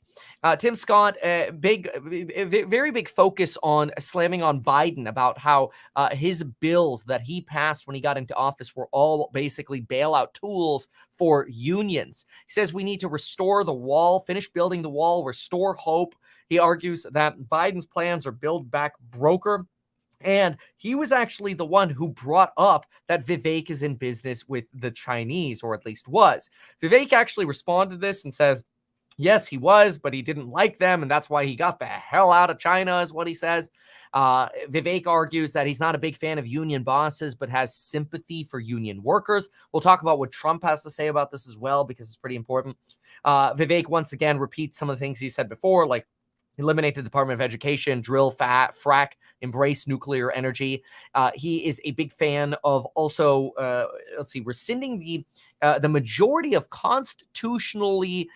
Tim Scott, very big focus on slamming on Biden about how his bills that he passed when he got into office were all basically bailout tools for unions. He says we need to restore the wall, finish building the wall, restore hope. He argues that Biden's plans are build back broker. And he was actually the one who brought up that Vivek is in business with the Chinese, or at least was. Vivek actually responded to this and says, yes, he was, but he didn't like them, and that's why he got the hell out of China, is what he says. Vivek argues that he's not a big fan of union bosses, but has sympathy for union workers. We'll talk about what Trump has to say about this as well, because it's pretty important. Vivek, once again, repeats some of the things he said before, like eliminate the Department of Education, drill, frack, embrace nuclear energy. He is a big fan of also, rescinding the majority of constitutionally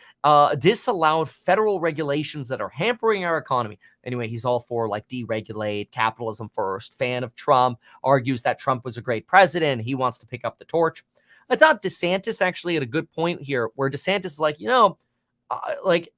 disallowed federal regulations that are hampering our economy. Anyway, he's all for like deregulate, capitalism first, fan of Trump, argues that Trump was a great president. He wants to pick up the torch. I thought DeSantis actually had a good point here, where DeSantis is like,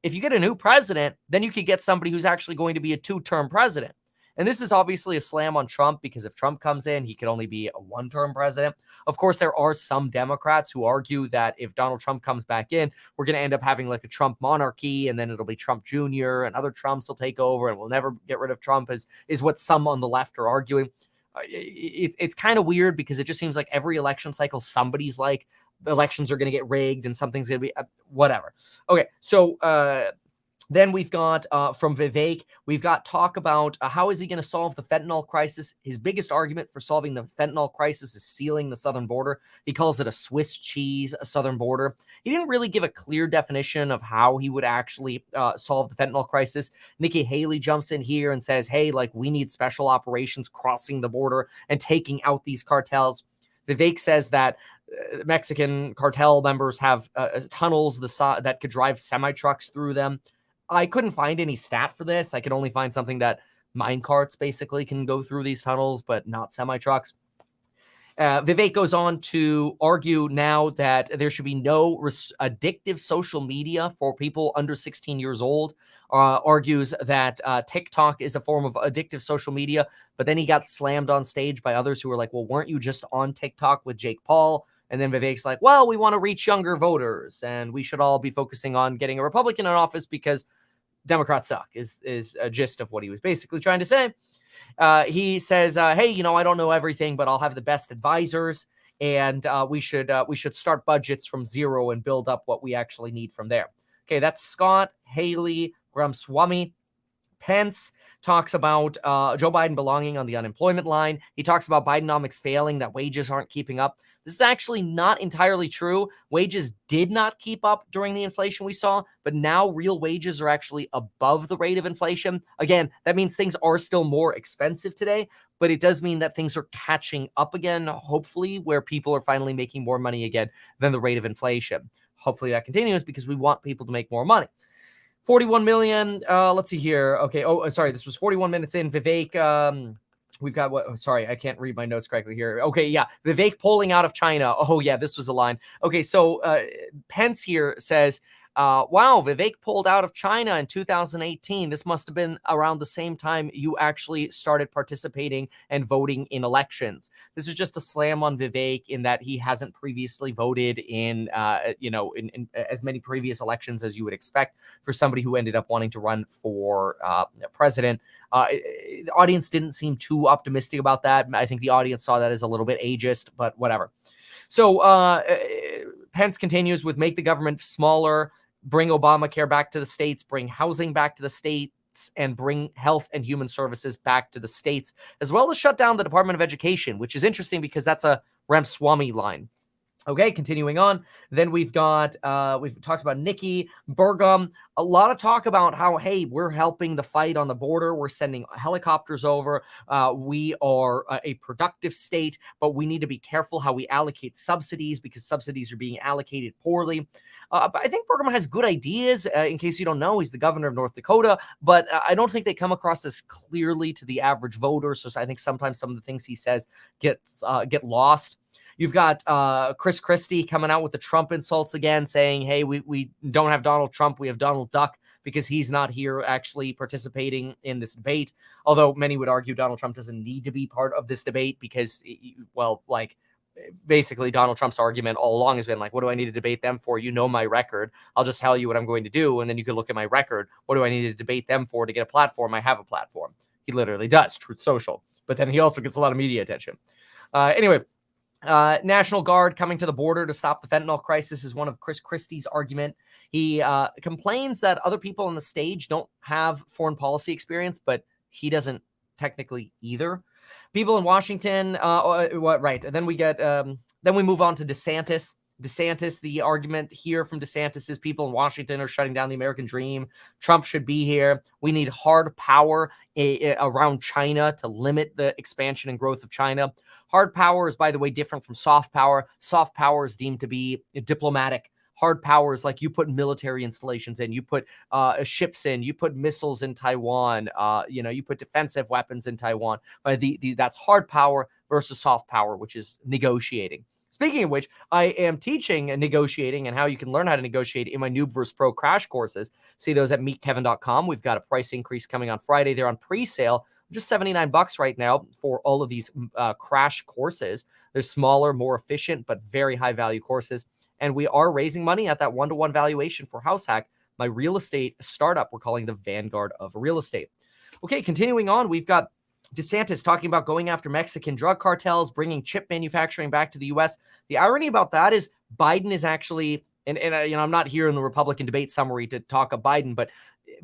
if you get a new president, then you could get somebody who's actually going to be a 2-term president. And this is obviously a slam on Trump, because if Trump comes in, he could only be a 1-term president. Of course, there are some Democrats who argue that if Donald Trump comes back in, we're going to end up having like a Trump monarchy, and then it'll be Trump Jr. and other Trumps will take over, and we'll never get rid of Trump, is what some on the left are arguing. It's kind of weird, because it just seems like every election cycle, somebody's like, elections are going to get rigged and something's going to be whatever. Okay, so then we've got from Vivek, we've got talk about how is he going to solve the fentanyl crisis. His biggest argument for solving the fentanyl crisis is sealing the southern border. He calls it a Swiss cheese, a southern border. He didn't really give a clear definition of how he would actually solve the fentanyl crisis. Nikki Haley jumps in here and says, hey, we need special operations crossing the border and taking out these cartels. Vivek says that Mexican cartel members have tunnels that could drive semi-trucks through them. I couldn't find any stat for this. I could only find something that mine carts basically can go through these tunnels, but not semi-trucks. Vivek goes on to argue now that there should be no addictive social media for people under 16 years old. Argues that TikTok is a form of addictive social media, but then he got slammed on stage by others who were like, well, weren't you just on TikTok with Jake Paul? And then Vivek's like, well, we want to reach younger voters, and we should all be focusing on getting a Republican in office because Democrats suck, is a gist of what he was basically trying to say. He says, hey, I don't know everything, but I'll have the best advisors, and we should start budgets from zero and build up what we actually need from there. Okay, that's Scott, Haley, Ramaswamy. Pence talks about Joe Biden belonging on the unemployment line. He talks about Bidenomics failing, that wages aren't keeping up. This is actually not entirely true. Wages did not keep up during the inflation we saw, but now real wages are actually above the rate of inflation. Again, that means things are still more expensive today, but it does mean that things are catching up again, hopefully, where people are finally making more money again than the rate of inflation. Hopefully that continues because we want people to make more money. 41 million. Let's see here. Okay. Oh, sorry. This was 41 minutes in. Vivek. We've got what? Oh, sorry, I can't read my notes correctly here. Okay. Yeah. Vivek pulling out of China. Oh, yeah. This was a line. Okay. So Pence here says, wow, Vivek pulled out of China in 2018. This must have been around the same time you actually started participating and voting in elections. This is just a slam on Vivek in that he hasn't previously voted in as many previous elections as you would expect for somebody who ended up wanting to run for president. The audience didn't seem too optimistic about that. I think the audience saw that as a little bit ageist, but whatever. So Pence continues with make the government smaller, bring Obamacare back to the states, bring housing back to the states, and bring health and human services back to the states, as well as shut down the Department of Education, which is interesting because that's a Ramaswamy line. Okay, continuing on. Then we've talked about Nikki Burgum. A lot of talk about how, hey, we're helping the fight on the border. We're sending helicopters over. We are a productive state, but we need to be careful how we allocate subsidies because subsidies are being allocated poorly. But I think Burgum has good ideas. In case you don't know, he's the governor of North Dakota, but I don't think they come across as clearly to the average voter. So I think sometimes some of the things he says get lost. You've got Chris Christie coming out with the Trump insults again, saying, hey, we don't have Donald Trump, we have Donald Duck, because he's not here actually participating in this debate. Although many would argue Donald Trump doesn't need to be part of this debate because, well, like, basically Donald Trump's argument all along has been like, what do I need to debate them for? You know my record. I'll just tell you what I'm going to do, and then you can look at my record. What do I need to debate them for to get a platform? I have a platform. He literally does, Truth Social. But then he also gets a lot of media attention. Anyway, National Guard coming to the border to stop the fentanyl crisis is one of Chris Christie's argument. He complains that other people on the stage don't have foreign policy experience, but he doesn't technically either. People in Washington, right? And then we move on to DeSantis. DeSantis, the argument here from DeSantis is people in Washington are shutting down the American dream. Trump should be here. We need hard power around China to limit the expansion and growth of China. Hard power is, by the way, different from soft power. Soft power is deemed to be diplomatic. Hard power is like you put military installations in, you put ships in, you put missiles in Taiwan, you put defensive weapons in Taiwan. But that's hard power versus soft power, which is negotiating. Speaking of which, I am teaching negotiating and how you can learn how to negotiate in my Noob vs. Pro crash courses. See those at meetkevin.com. We've got a price increase coming on Friday. They're on pre-sale, just $79 right now for all of these crash courses. They're smaller, more efficient, but very high value courses. And we are raising money at that 1-to-1 valuation for House Hack, my real estate startup we're calling the Vanguard of Real Estate. Okay, continuing on, we've got DeSantis talking about going after Mexican drug cartels, bringing chip manufacturing back to the U.S. The irony about that is Biden is actually, and I'm not here in the Republican debate summary to talk of Biden, but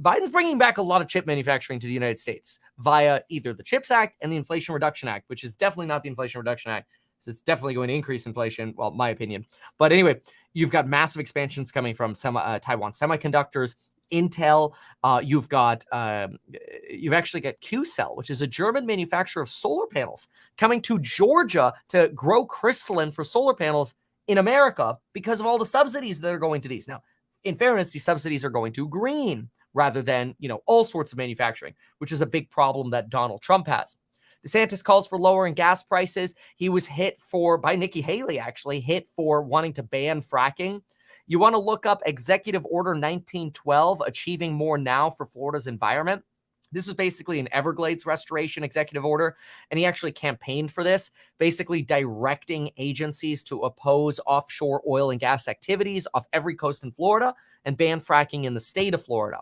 Biden's bringing back a lot of chip manufacturing to the United States via either the CHIPS Act and the Inflation Reduction Act, which is definitely not the Inflation Reduction Act. So it's definitely going to increase inflation. Well, my opinion. But anyway, you've got massive expansions coming from Taiwan Semiconductors, Intel. You've actually got Qcell, which is a German manufacturer of solar panels, coming to Georgia to grow crystalline for solar panels in America because of all the subsidies that are going to these. Now, in fairness, these subsidies are going to green rather than, all sorts of manufacturing, which is a big problem that Donald Trump has. DeSantis calls for lowering gas prices. He was hit by Nikki Haley, actually, hit for wanting to ban fracking. You want to look up Executive Order 1912, Achieving More Now for Florida's Environment. This is basically an Everglades restoration executive order, and he actually campaigned for this, basically directing agencies to oppose offshore oil and gas activities off every coast in Florida and ban fracking in the state of Florida.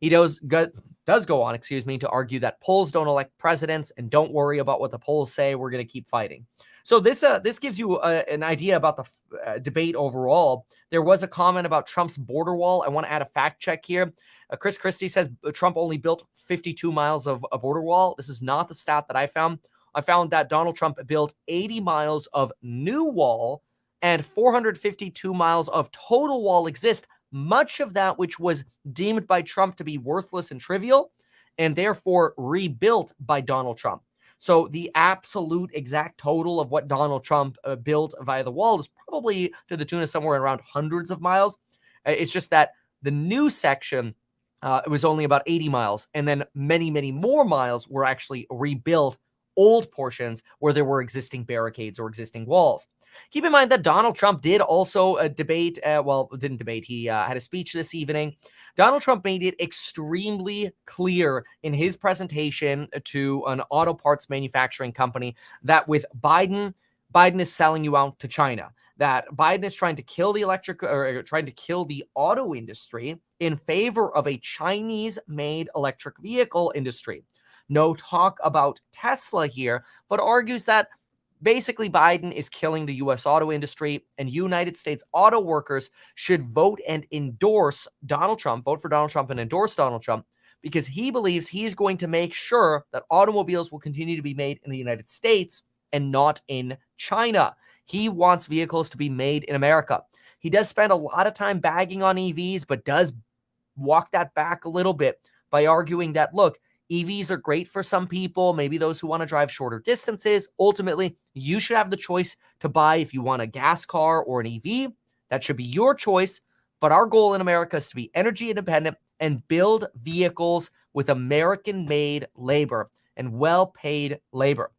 He does go on, to argue that polls don't elect presidents, and don't worry about what the polls say. We're going to keep fighting. So this gives you an idea about the debate overall. There was a comment about Trump's border wall. I want to add a fact check here. Chris Christie says Trump only built 52 miles of a border wall. This is not the stat that I found. I found that Donald Trump built 80 miles of new wall and 452 miles of total wall exist, much of that which was deemed by Trump to be worthless and trivial, and therefore rebuilt by Donald Trump. So the absolute exact total of what Donald Trump built via the wall is probably to the tune of somewhere around hundreds of miles. It's just that the new section was only about 80 miles, and then many, many more miles were actually rebuilt, old portions where there were existing barricades or existing walls. Keep in mind that Donald Trump did also debate, didn't debate, he had a speech this evening. Donald Trump made it extremely clear in his presentation to an auto parts manufacturing company that with Biden is selling you out to China, that Biden is trying to kill the auto industry in favor of a Chinese-made electric vehicle industry. No talk about Tesla here, but argues that basically, Biden is killing the U.S. auto industry, and United States auto workers should vote and endorse Donald Trump, vote for Donald Trump and endorse Donald Trump, because he believes he's going to make sure that automobiles will continue to be made in the United States and not in China. He wants vehicles to be made in America. He does spend a lot of time bagging on EVs, but does walk that back a little bit by arguing that, look, EVs are great for some people, maybe those who want to drive shorter distances. Ultimately, you should have the choice to buy if you want a gas car or an EV. That should be your choice. But our goal in America is to be energy independent and build vehicles with American-made labor and well-paid labor.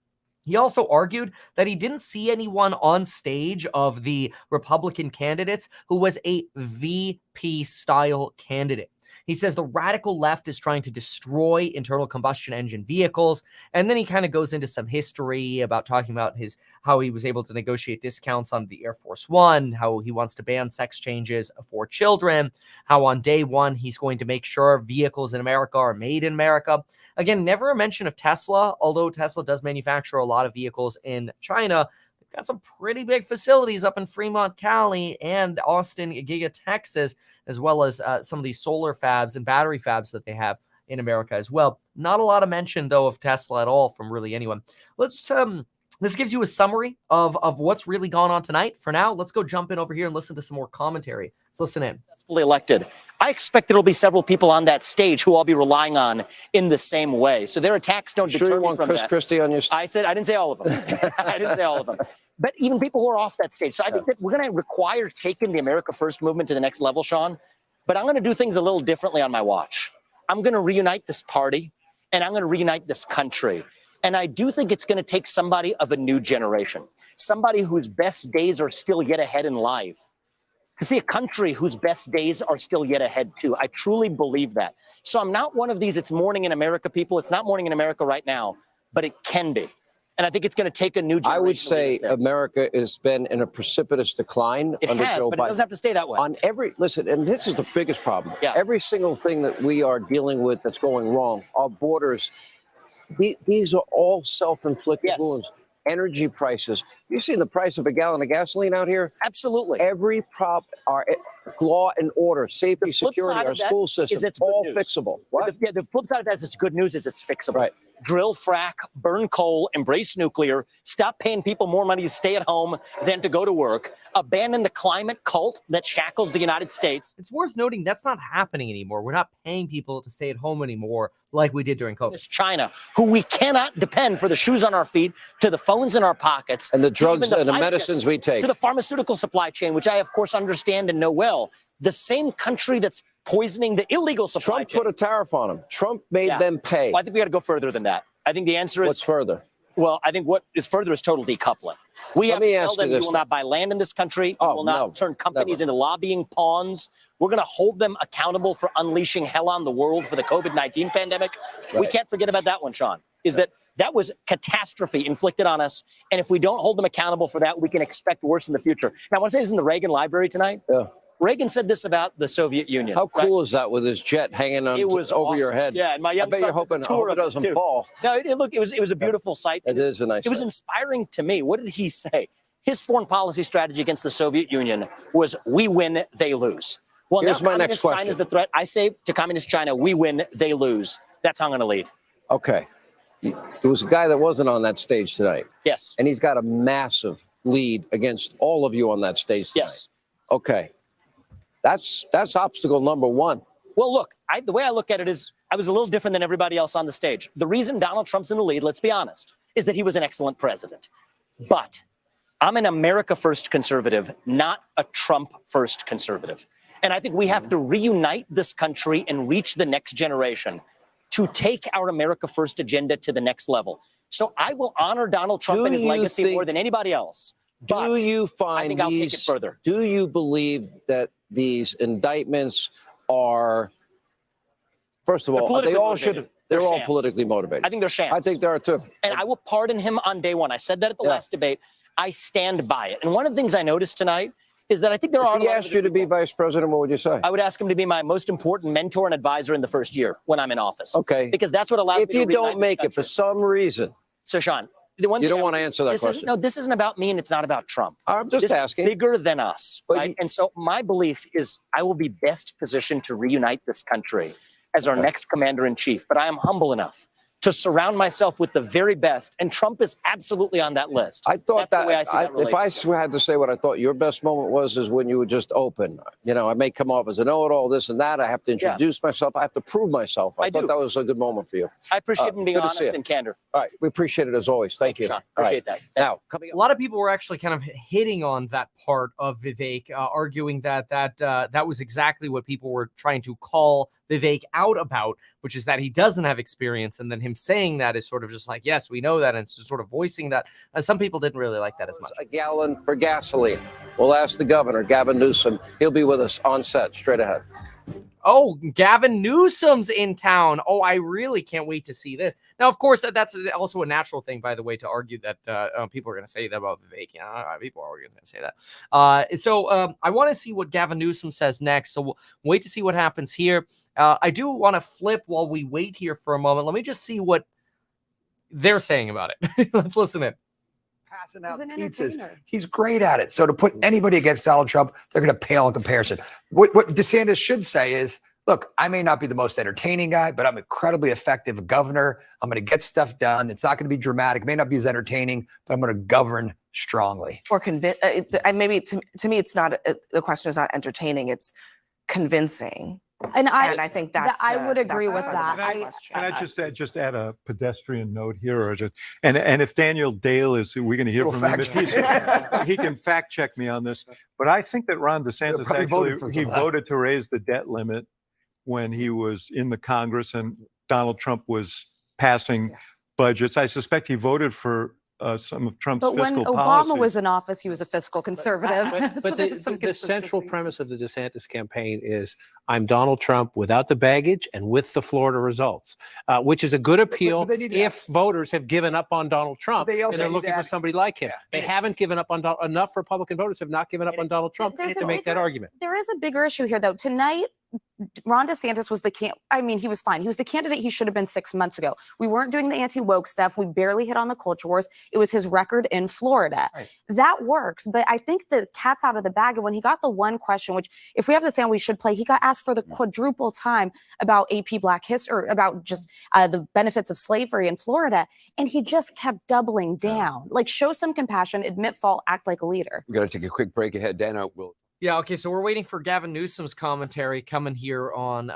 He also argued that he didn't see anyone on stage of the Republican candidates who was a VP-style candidate. He says the radical left is trying to destroy internal combustion engine vehicles. And then he kind of goes into some history about talking about how he was able to negotiate discounts on the Air Force One, how he wants to ban sex changes for children, how on day one he's going to make sure vehicles in America are made in America. Again, never a mention of Tesla, although Tesla does manufacture a lot of vehicles in China. Got some pretty big facilities up in Fremont, Cali, and Austin, Giga, Texas, as well as some of these solar fabs and battery fabs that they have in America as well. Not a lot of mention, though, of Tesla at all from really anyone. This gives you a summary of what's really gone on tonight. For now, let's go jump in over here and listen to some more commentary. Let's listen in. Fully elected. I expect there'll be several people on that stage who I'll be relying on in the same way. So their attacks don't deter me from Chris that. Christie on your I didn't say all of them. I didn't say all of them. But even people who are off that stage. So I think that we're going to require taking the America First movement to the next level, Sean. But I'm going to do things a little differently on my watch. I'm going to reunite this party, and I'm going to reunite this country. And I do think it's going to take somebody of a new generation, somebody whose best days are still yet ahead in life, to see a country whose best days are still yet ahead too. I truly believe that. So I'm not one of these, it's morning in America people. It's not morning in America right now, but it can be. And I think it's going to take a new generation. I would say America has been in a precipitous decline under Joe Biden. But it doesn't have to stay that way. Listen, and this is the biggest problem. Yeah. Every single thing that we are dealing with that's going wrong, our borders, these are all self-inflicted wounds. Energy prices. You seen the price of a gallon of gasoline out here? Absolutely. Every our law and order, safety, security, our school system, all fixable. What? The flip side of that is it's good news is it's fixable. Right. Drill, frack, burn coal, embrace nuclear, stop paying people more money to stay at home than to go to work, abandon the climate cult that shackles the United States. It's worth noting that's not happening anymore. We're not paying people to stay at home anymore like we did during COVID. It's China, who we cannot depend for the shoes on our feet, to the phones in our pockets, and the drugs and the medicines we take, to the pharmaceutical supply chain, which I, of course, understand and know well. The same country that's poisoning the illegal supply chain. Trump put a tariff on them. Trump made them pay. Well, I think we got to go further than that. I think the answer is... What's further? Well, I think what is further is total decoupling. We have to tell them you will not buy land in this country. You will not turn companies into lobbying pawns. We're going to hold them accountable for unleashing hell on the world for the COVID-19 pandemic. Right. We can't forget about that one, Sean, is that was catastrophe inflicted on us. And if we don't hold them accountable for that, we can expect worse in the future. Now, I want to say this in the Reagan Library tonight. Yeah. Reagan said this about the Soviet Union. How cool is that with his jet hanging on over awesome. Your head? Yeah, and my young son hope it doesn't fall. No, it was a beautiful sight. It is a nice. It was inspiring to me. What did he say? His foreign policy strategy against the Soviet Union was we win, they lose. Well, here's now my next question. China's the threat. I say to communist China, we win, they lose. That's how I'm going to lead. Okay. There was a guy that wasn't on that stage tonight. Yes. And he's got a massive lead against all of you on that stage tonight. Yes. Okay. That's obstacle number one. Well, look, the way I look at it is I was a little different than everybody else on the stage. The reason Donald Trump's in the lead, let's be honest, is that he was an excellent president. But I'm an America First conservative, not a Trump First conservative. And I think we have to reunite this country and reach the next generation to take our America First agenda to the next level. So I will honor Donald Trump and his legacy more than anybody else. Do you find I think I'll take it further. Do you believe that these indictments are, first of all, they all should, they're all politically motivated? I think they're shams. I think they are too. And I will pardon him on day one. I said that at the last debate. I stand by it. And one of the things I noticed tonight is that I think there are. If he asked you to be vice president, what would you say? I would ask him to be my most important mentor and advisor in the first year when I'm in office. Okay. Because that's what allows me to If you don't make it for some reason. So, Sean, you don't want to answer that question. No, this isn't about me and it's not about Trump. I'm just asking. Bigger than us, right? And so my belief is I will be best positioned to reunite this country as our next commander in chief. But I am humble enough to surround myself with the very best. And Trump is absolutely on that list. I thought that's the way I see that if I had to say what I thought your best moment was, is when you would just open. You know, I may come off as a know-it-all, this and that. I have to introduce myself. I have to prove myself. I thought that was a good moment for you. I appreciate him being honest and candor. All right. We appreciate it as always. Thank you. Sean. Appreciate that. Now, coming up. A lot of people were actually kind of hitting on that part of Vivek, arguing that that was exactly what people were trying to call Vivek out about, which is that he doesn't have experience. And then him saying that is sort of just like, yes, we know that. And it's just sort of voicing that. Some people didn't really like that as much. A gallon for gasoline. We'll ask the governor, Gavin Newsom. He'll be with us on set straight ahead. Oh, Gavin Newsom's in town. Oh, I really can't wait to see this. Now, of course, that's also a natural thing, by the way, to argue that people are going to say that about Vivek. You know, people are always going to say that. So I want to see what Gavin Newsom says next. So we'll wait to see what happens here. I do want to flip while we wait here for a moment. Let me just see what they're saying about it. Let's listen in. Passing out pizzas. He's great at it. So to put anybody against Donald Trump, they're going to pale in comparison. What DeSantis should say is, look, I may not be the most entertaining guy, but I'm incredibly effective governor. I'm going to get stuff done. It's not going to be dramatic. It may not be as entertaining, but I'm going to govern strongly. Or maybe to me, it's not the question is not entertaining. It's convincing. And I think that's I would agree with that. Can I just add a pedestrian note here, or and if Daniel Dale is, we're going to hear from him. If he can fact check me on this. But I think that Ron DeSantis actually voted to raise the debt limit when he was in the Congress and Donald Trump was passing budgets. I suspect he voted for some of Trump's fiscal policies. But when Obama was in office, he was a fiscal conservative. But the central premise of the DeSantis campaign is, I'm Donald Trump without the baggage and with the Florida results, which is a good appeal if voters have given up on Donald Trump and they're looking for somebody like him. They haven't given up on enough Republican voters have not given up on Donald Trump to make that argument. There is a bigger issue here, though. Tonight, Ron DeSantis was he was fine. He was the candidate he should have been 6 months ago. We weren't doing the anti-woke stuff. We barely hit on the culture wars. It was his record in Florida. Right. That works. But I think the cat's out of the bag. And when he got the one question, which if we have the sound, we should play, he got asked for the quadruple time about AP Black history, or about just the benefits of slavery in Florida. And he just kept doubling down. Like, show some compassion, admit fault, act like a leader. We're going to take a quick break ahead. Dana will. Yeah, okay, so we're waiting for Gavin Newsom's commentary coming here on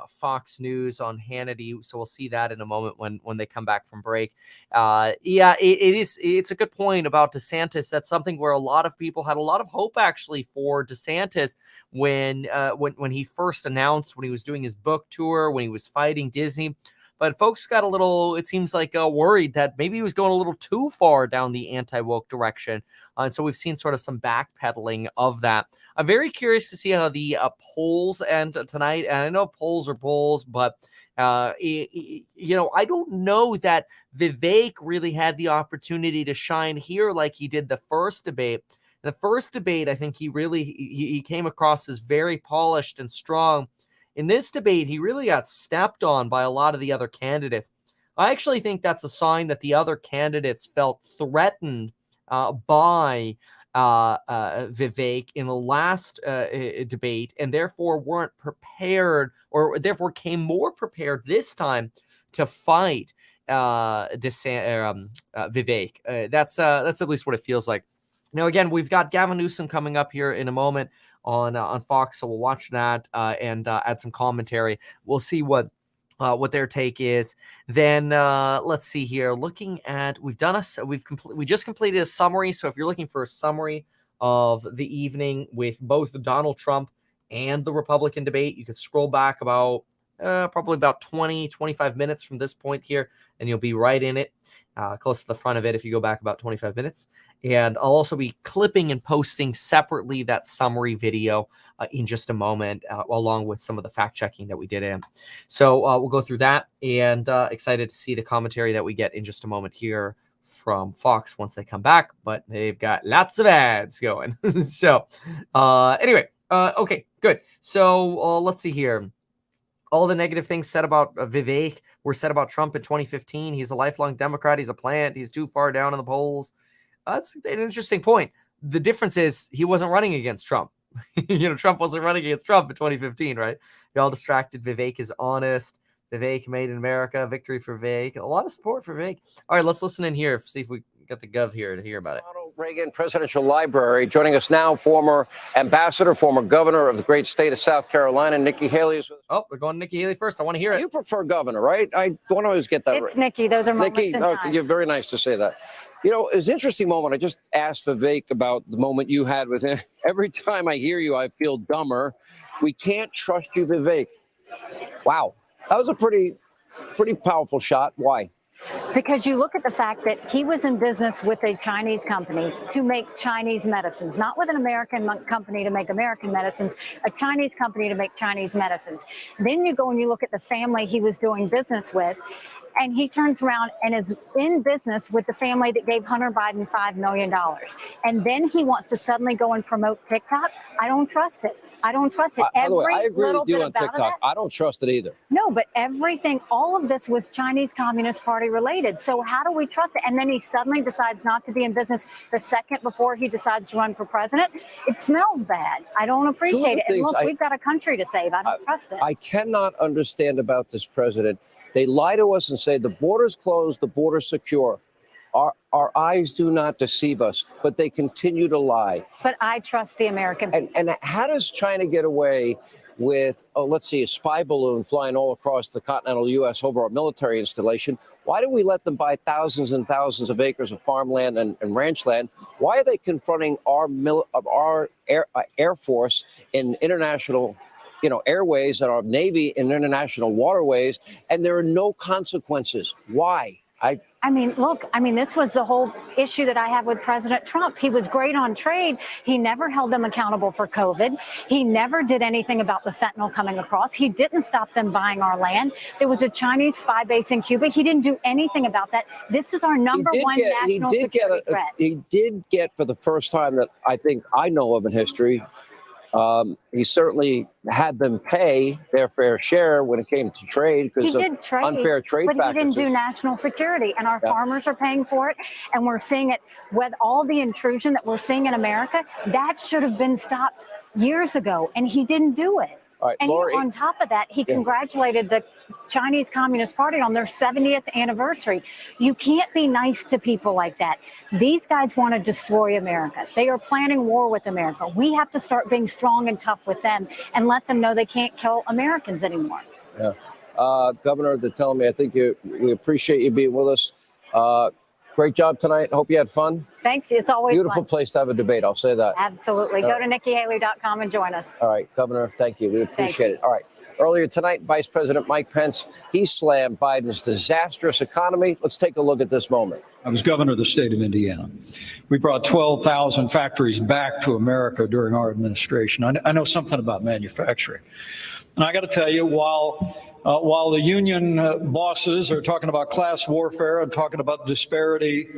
Fox News on Hannity, so we'll see that in a moment when they come back from break. It's a good point about DeSantis. That's something where a lot of people had a lot of hope, actually, for DeSantis when he first announced, when he was doing his book tour, when he was fighting Disney. but folks got a little, it seems like, worried that maybe he was going a little too far down the anti-woke direction. And so we've seen sort of some backpedaling of that. I'm very curious to see how the polls end tonight. And I know polls are polls, but, you know, I don't know that Vivek really had the opportunity to shine here like he did the first debate. The first debate, I think he came across as very polished and strong. In this debate, he really got stepped on by a lot of the other candidates. I actually think that's a sign that the other candidates felt threatened by Vivek in the last debate, and therefore weren't prepared, or therefore came more prepared this time to fight Vivek. That's at least what it feels like. Now, again, we've got Gavin Newsom coming up here in a moment on Fox, so we'll watch that and add some commentary. We'll see what their take is. Then let's see here. Looking at, we just completed a summary. So if you're looking for a summary of the evening with both Donald Trump and the Republican debate, you could scroll back about probably about 20-25 minutes from this point here, and you'll be right in it, close to the front of it if you go back about 25 minutes. And I'll also be clipping and posting separately that summary video in just a moment, along with some of the fact checking that we did in. So we'll go through that, and excited to see the commentary that we get in just a moment here from Fox once they come back, but they've got lots of ads going. So anyway, okay, good. So let's see here. All the negative things said about Vivek were said about Trump in 2015. He's a lifelong Democrat. He's a plant. He's too far down in the polls. That's an interesting point. The difference is he wasn't running against Trump. You know, Trump wasn't running against Trump in 2015, right? You're all distracted. Vivek is honest. Vivek made in America. Victory for Vivek. A lot of support for Vivek. All right, let's listen in here. See if we got the gov here to hear about it. Reagan Presidential Library. Joining us now, former ambassador, former governor of the great state of South Carolina, Nikki Haley. Oh, we're going to Nikki Haley first. I want to hear it. You prefer governor, right? I don't always get that It's right. Nikki. Those are moments Nikki, in time. you're very nice to say that. You know, it's an interesting moment. I just asked Vivek about the moment you had with him. Every time I hear you, I feel dumber. We can't trust you, Vivek. Wow. That was a pretty powerful shot. Why? Because you look at the fact that he was in business with a Chinese company to make Chinese medicines, not with an American company to make American medicines, a Chinese company to make Chinese medicines. Then you go and you look at the family he was doing business with, and he turns around and is in business with the family that gave Hunter Biden $5 million. And then he wants to suddenly go and promote TikTok. I don't trust it. I don't trust it. By the way, I Every agree little with you bit on about TikTok. it. I don't trust it either. No, but everything, all of this was Chinese Communist Party related. So how do we trust it? And then he suddenly decides not to be in business the second before he decides to run for president. It smells bad. I don't appreciate it. And look, we've got a country to save. I don't trust it. I cannot understand about this president. They lie to us and say the border's closed, the border's secure. Our eyes do not deceive us, but they continue to lie. But I trust the American people. And how does China get away with, let's see, a spy balloon flying all across the continental U.S. over our military installation? Why do we let them buy thousands and thousands of acres of farmland and ranch land? Why are they confronting our Air Force in international airways and our Navy in international waterways, and there are no consequences? Why? I mean, look, this was the whole issue that I have with President Trump. He was great on trade. He never held them accountable for COVID. He never did anything about the fentanyl coming across. He didn't stop them buying our land. There was a Chinese spy base in Cuba. He didn't do anything about that. This is our number one national security threat. He did get, for the first time that I think I know of in history, he certainly had them pay their fair share when it came to trade because of unfair trade but practices. He didn't do national security, and our farmers are paying for it. And we're seeing it with all the intrusion that we're seeing in America. That should have been stopped years ago, and he didn't do it. All right, And Lori, on top of that, he congratulated the Chinese Communist Party on their 70th anniversary. You can't be nice to people like that. These guys want to destroy America. They are planning war with America. We have to start being strong and tough with them and let them know they can't kill Americans anymore. Governor, they're telling me, I think we appreciate you being with us. Great job tonight. Hope you had fun. Thanks. It's always Beautiful fun. place to have a debate. I'll say that. Absolutely. Go to NikkiHaley.com and join us. All right, Governor, thank you. We appreciate it. All right. Earlier tonight, Vice President Mike Pence, he slammed Biden's disastrous economy. Let's take a look at this moment. I was governor of the state of Indiana. We brought 12,000 factories back to America during our administration. I know something about manufacturing. And I got to tell you, while the union bosses are talking about class warfare and talking about disparity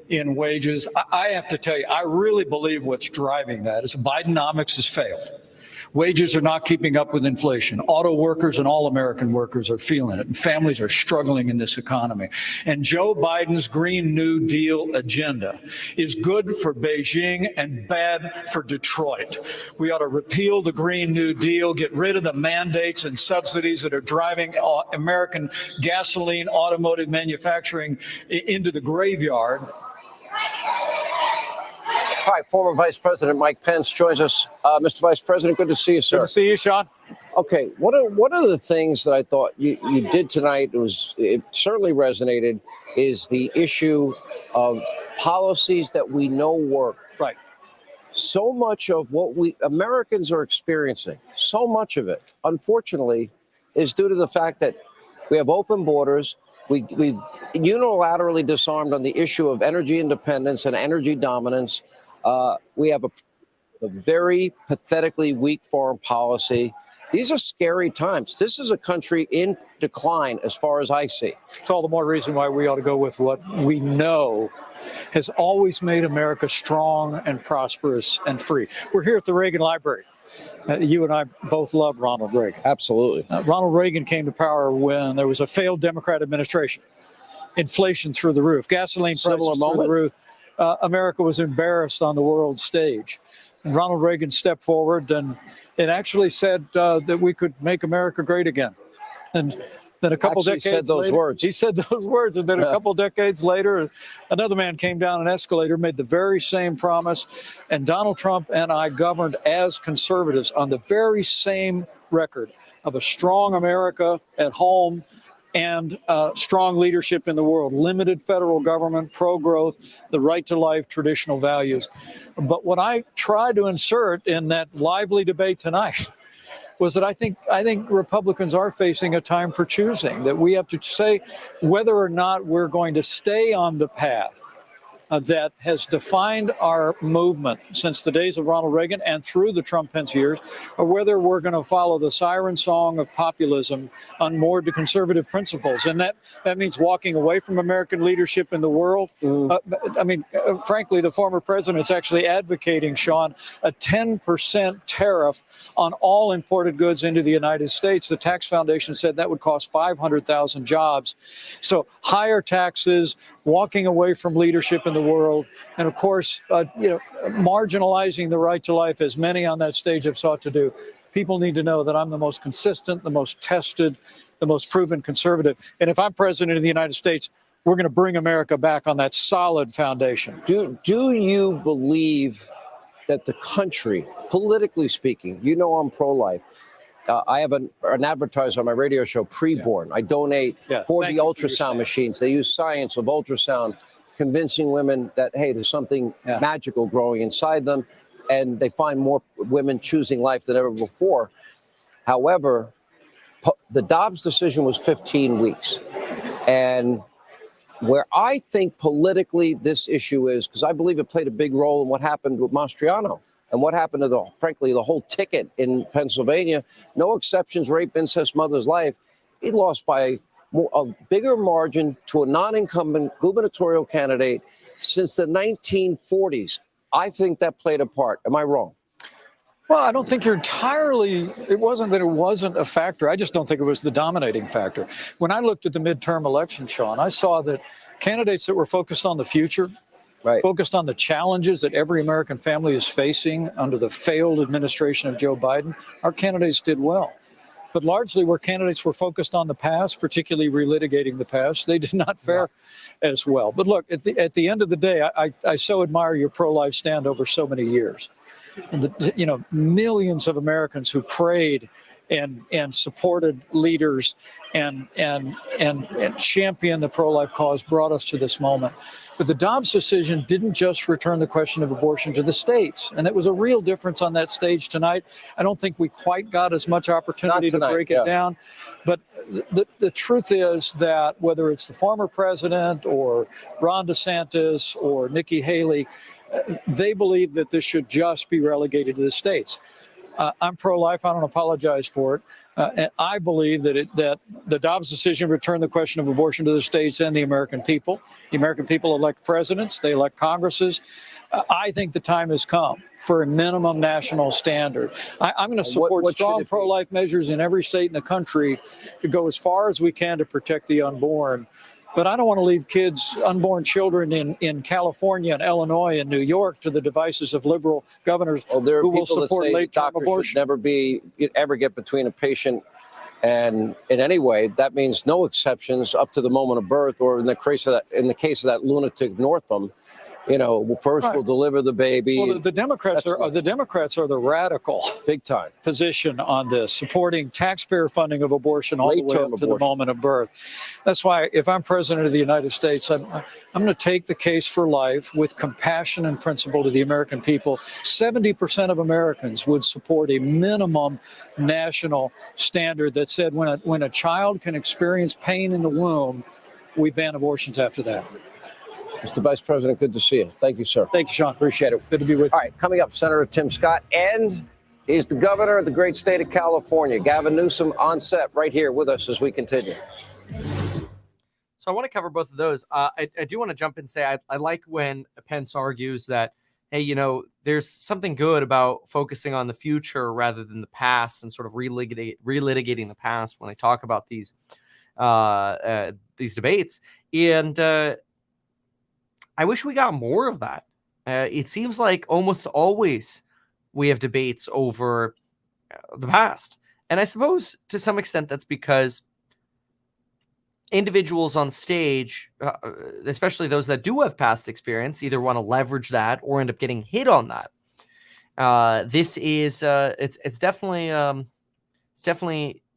in wages, I have to tell you, I really believe what's driving that is Bidenomics has failed. Wages are not keeping up with inflation. Auto workers and all American workers are feeling it, and families are struggling in this economy. And Joe Biden's Green New Deal agenda is good for Beijing and bad for Detroit. We ought to repeal the Green New Deal, get rid of the mandates and subsidies that are driving American gasoline automotive manufacturing into the graveyard. All right, former Vice President Mike Pence joins us. Mr. Vice President, good to see you, sir. Good to see you, Sean. Okay, one of the things that I thought you did tonight it certainly resonated is the issue of policies that we know work. Right. So much of what Americans are experiencing, so much of it, unfortunately, is due to the fact that we have open borders. We've unilaterally disarmed on the issue of energy independence and energy dominance. We have a very pathetically weak foreign policy. These are scary times. This is a country in decline as far as I see. It's all the more reason why we ought to go with what we know has always made America strong and prosperous and free. We're here at the Reagan Library. You and I both love Ronald Reagan. Absolutely. Ronald Reagan came to power when there was a failed Democrat administration. Inflation through the roof, gasoline prices through the roof. America was embarrassed on the world stage. And Ronald Reagan stepped forward and actually said that we could make America great again. And then a couple decades said those later, words. He said those words. And then a couple decades later, another man came down an escalator, made the very same promise. And Donald Trump and I governed as conservatives on the very same record of a strong America at home and strong leadership in the world, limited federal government, pro-growth, the right to life, traditional values. But what I tried to insert in that lively debate tonight was that I think Republicans are facing a time for choosing, that we have to say whether or not we're going to stay on the path that has defined our movement since the days of Ronald Reagan and through the Trump-Pence years, or whether we're going to follow the siren song of populism unmoored to conservative principles. And that means walking away from American leadership in the world. Frankly, the former president's actually advocating, Sean, a 10% tariff on all imported goods into the United States. The Tax Foundation said that would cost 500,000 jobs. So higher taxes, walking away from leadership in the world, and of course, marginalizing the right to life, as many on that stage have sought to do. People need to know that I'm the most consistent, the most tested, the most proven conservative. And if I'm president of the United States, we're going to bring America back on that solid foundation. Do you believe that the country, politically speaking, I'm pro-life, I have an advertiser on my radio show, Preborn. I donate for the ultrasound machines. They use science of ultrasound, convincing women that, hey, there's something magical growing inside them, and they find more women choosing life than ever before. However, the Dobbs decision was 15 weeks. And where I think politically this issue is, because I believe it played a big role in what happened with Mastriano. And what happened to frankly, the whole ticket in Pennsylvania, no exceptions, rape, incest, mother's life. He lost by a bigger margin to a non-incumbent gubernatorial candidate since the 1940s. I think that played a part. Am I wrong? Well, I don't think you're entirely, it wasn't that it wasn't a factor. I just don't think it was the dominating factor. When I looked at the midterm election, Sean, I saw that candidates that were focused on the future, focused on the challenges that every American family is facing under the failed administration of Joe Biden, our candidates did well. But largely where candidates were focused on the past, particularly relitigating the past, they did not fare as well. But look, at the end of the day, I so admire your pro-life stand over so many years. and millions of Americans who prayed and supported leaders and championed the pro-life cause brought us to this moment. But the Dobbs decision didn't just return the question of abortion to the states, and it was a real difference on that stage tonight. I don't think we quite got as much opportunity to break it down, but the truth is that whether it's the former president or Ron DeSantis or Nikki Haley, they believe that this should just be relegated to the states. I'm pro-life. I don't apologize for it. And I believe that the Dobbs decision returned the question of abortion to the states and the American people. The American people elect presidents. They elect Congresses. I think the time has come for a minimum national standard. I'm going to support strong pro-life measures in every state in the country to go as far as we can to protect the unborn. But I don't want to leave unborn children in California and Illinois and New York to the devices of liberal governors who will support late-term abortion. Should never get between a patient and in any way. That means no exceptions up to the moment of birth, or in the case of that lunatic Northam, first we'll deliver the baby. Well, the Democrats are the radical, big time position on this, supporting taxpayer funding of abortion all the way up to the moment of birth. That's why, if I'm president of the United States, I'm going to take the case for life with compassion and principle to the American people. 70% of Americans would support a minimum national standard that said when a child can experience pain in the womb, we ban abortions after that. Mr. Vice President, good to see you. Thank you, sir. Thank you, Sean. Appreciate it. Good to be with you. All right, coming up, Senator Tim Scott, and he's the governor of the great state of California. Gavin Newsom on set right here with us as we continue. So I want to cover both of those. I do want to jump in and say I like when Pence argues that, hey, there's something good about focusing on the future rather than the past and sort of relitigating the past when I talk about these debates. And I wish we got more of that. It seems like almost always we have debates over the past. And I suppose to some extent that's because individuals on stage, especially those that do have past experience, either want to leverage that or end up getting hit on that. This is it's definitely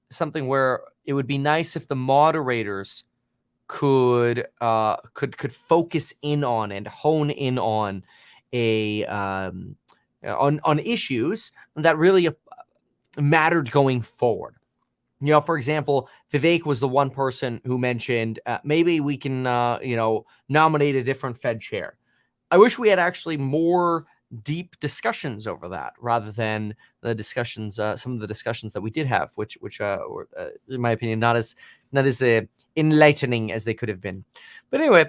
something where it would be nice if the moderators could focus in on and hone in on on issues that really mattered going forward. For example, Vivek was the one person who mentioned maybe we can nominate a different Fed chair. I wish we had actually more deep discussions over that rather than the discussions, some of the discussions that we did have, which were, in my opinion, not as enlightening as they could have been. But anyway,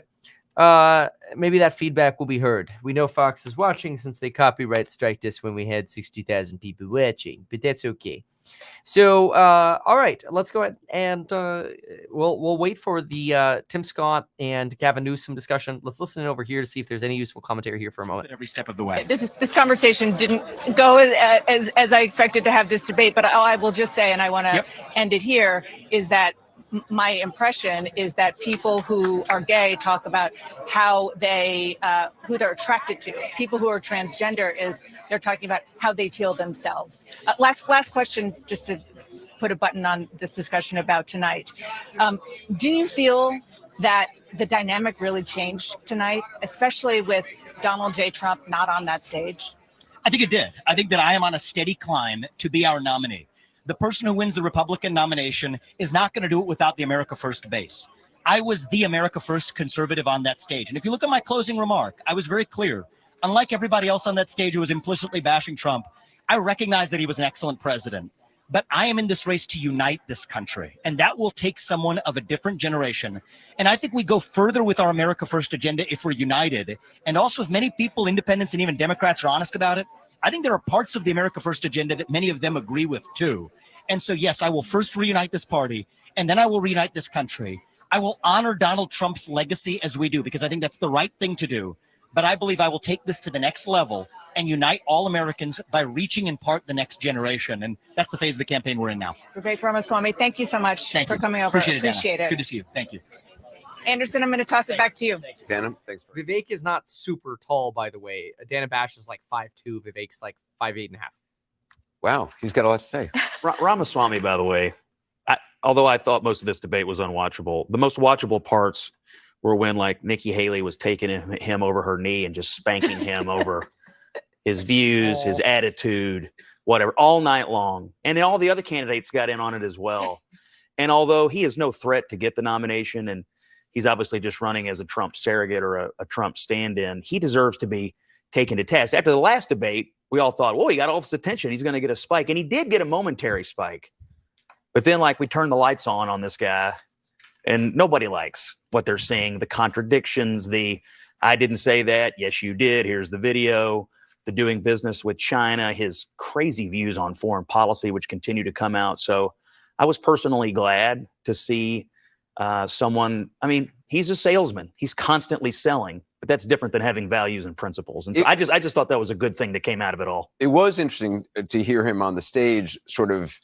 maybe that feedback will be heard. We know Fox is watching since they copyright striked us when we had 60,000 people watching, but that's okay. So, all right, let's go ahead and we'll wait for the Tim Scott and Gavin Newsom discussion. Let's listen over here to see if there's any useful commentary here for a moment. Every step of the way. This conversation didn't go as I expected to have this debate, but all I will just say, and I want to end it here, is that my impression is that people who are gay talk about how they who they're attracted to. People who are transgender they're talking about how they feel themselves. Last question, just to put a button on this discussion about tonight. Do you feel that the dynamic really changed tonight, especially with Donald J. Trump not on that stage? I think it did. I think that I am on a steady climb to be our nominee. The person who wins the Republican nomination is not going to do it without the America First base. I was the America First conservative on that stage. And if you look at my closing remark, I was very clear. Unlike everybody else on that stage who was implicitly bashing Trump, I recognize that he was an excellent president. But I am in this race to unite this country. And that will take someone of a different generation. And I think we go further with our America First agenda if we're united. And also, if many people, independents and even Democrats, are honest about it, I think there are parts of the America First agenda that many of them agree with too. And so, yes, I will first reunite this party, and then I will reunite this country. I will honor Donald Trump's legacy as we do, because I think that's the right thing to do. But I believe I will take this to the next level and unite all Americans by reaching in part the next generation. And that's the phase of the campaign we're in now. Vivek Ramaswamy, thank you so much for coming over. Appreciate it. Good to see you. Thank you. Anderson, I'm going to toss it back to you. Dana, thanks. Vivek is not super tall, by the way. Dana Bash is like 5'2". Vivek's like by 8.5. Wow, he's got a lot to say. Ramaswamy, by the way, although I thought most of this debate was unwatchable, the most watchable parts were when like Nikki Haley was taking him over her knee and just spanking him over his views, his attitude, whatever, all night long. And then all the other candidates got in on it as well. And although he is no threat to get the nomination, and he's obviously just running as a Trump surrogate or a Trump stand-in, he deserves to be taken to task. After the last debate, we all thought, well, he got all this attention. He's going to get a spike. And he did get a momentary spike. But then, like, we turned the lights on this guy, and nobody likes what they're seeing, the contradictions, the I didn't say that. Yes, you did. Here's the video, the doing business with China, his crazy views on foreign policy, which continue to come out. So I was personally glad to see someone, I mean, he's a salesman. He's constantly selling, but that's different than having values and principles. And so I just thought that was a good thing that came out of it all. It was interesting to hear him on the stage sort of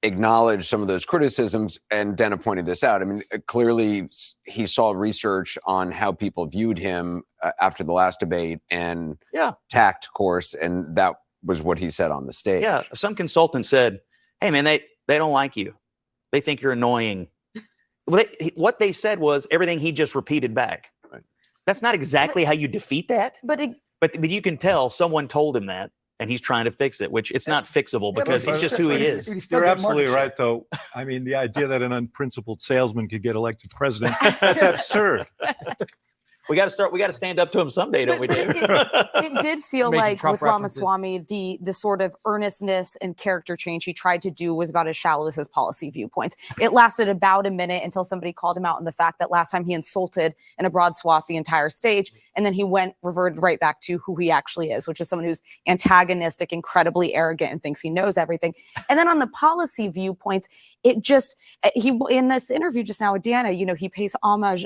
acknowledge some of those criticisms, and Dana pointed this out. I mean, clearly he saw research on how people viewed him after the last debate and tact course, and that was what he said on the stage. Yeah, some consultant said, hey, man, they don't like you. They think you're annoying. What they said was everything he just repeated back. Right. That's not exactly how you defeat that. But you can tell someone told him that, and he's trying to fix it, which it's not fixable because he's just who he is. You're absolutely right, though. I mean, the idea that an unprincipled salesman could get elected president, that's absurd. We got to stand up to him someday, don't we? It did feel Making like Trump with references. Ramaswamy, the sort of earnestness and character change he tried to do was about as shallow as his policy viewpoints. It lasted about a minute until somebody called him out on the fact that last time he insulted in a broad swath the entire stage, and then he reverted right back to who he actually is, which is someone who's antagonistic, incredibly arrogant, and thinks he knows everything. And then on the policy viewpoints, it just he in this interview just now with Dana, he pays homage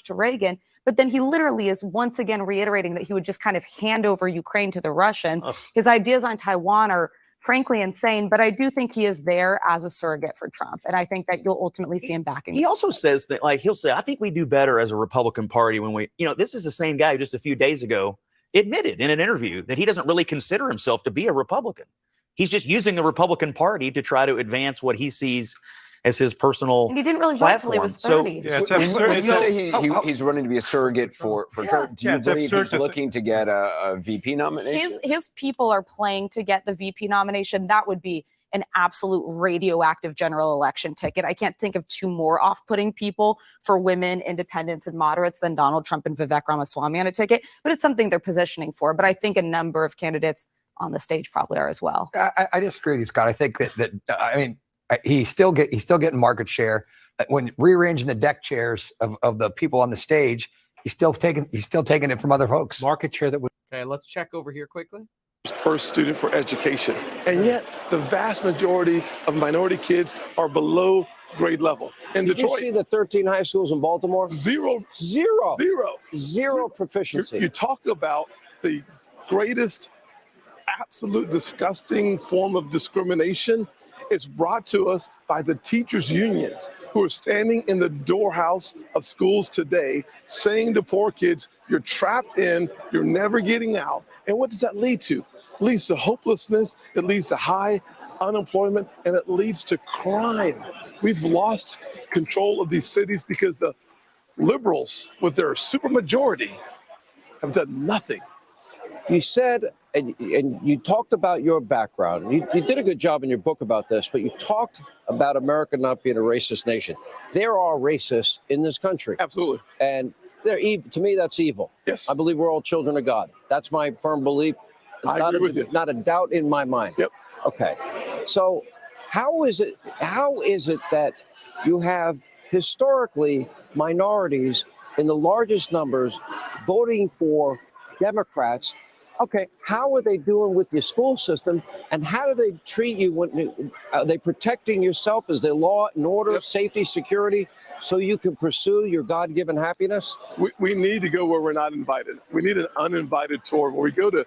to Reagan. But then he literally is once again reiterating that he would just kind of hand over Ukraine to the Russians. Ugh. His ideas on Taiwan are frankly insane, but I do think he is there as a surrogate for Trump. And I think that you'll ultimately see him backing. He also says that, like, he'll say, I think we do better as a Republican Party when we, this is the same guy who just a few days ago admitted in an interview that he doesn't really consider himself to be a Republican. He's just using the Republican Party to try to advance what he sees as his personal and he didn't really vote platform. until he was 30. When you say he's running to be a surrogate for Trump, do you believe he's looking to get a VP nomination? His people are playing to get the VP nomination. That would be an absolute radioactive general election ticket. I can't think of two more off-putting people for women, independents, and moderates than Donald Trump and Vivek Ramaswamy on a ticket. But it's something they're positioning for. But I think a number of candidates on the stage probably are as well. I disagree with you, Scott. I think that I mean, he's still getting market share. When rearranging the deck chairs of the people on the stage, he's still taking it from other folks. Market share that would. Okay, let's check over here quickly. Per student for education. And yet the vast majority of minority kids are below grade level. In Did Detroit, you see the 13 high schools in Baltimore? Zero proficiency. You talk about the greatest, absolute disgusting form of discrimination. It's brought to us by the teachers' unions who are standing in the doorhouse of schools today saying to poor kids, you're trapped in, you're never getting out. And what does that lead to? It leads to hopelessness, it leads to high unemployment, and it leads to crime. We've lost control of these cities because the liberals, with their supermajority, have done nothing. You said, and you talked about your background. You did a good job in your book about this, but you talked about America not being a racist nation. There are racists in this country. Absolutely. And they're evil. To me, that's evil. Yes. I believe we're all children of God. That's my firm belief. I agree with you. Not a doubt in my mind. Yep. Okay. So how is it that you have historically minorities in the largest numbers voting for Democrats? Okay, how are they doing with your school system, and how do they treat you? Are they protecting yourself? Is there law and order, safety, security, so you can pursue your God-given happiness? We need to go where we're not invited. We need an uninvited tour where we go to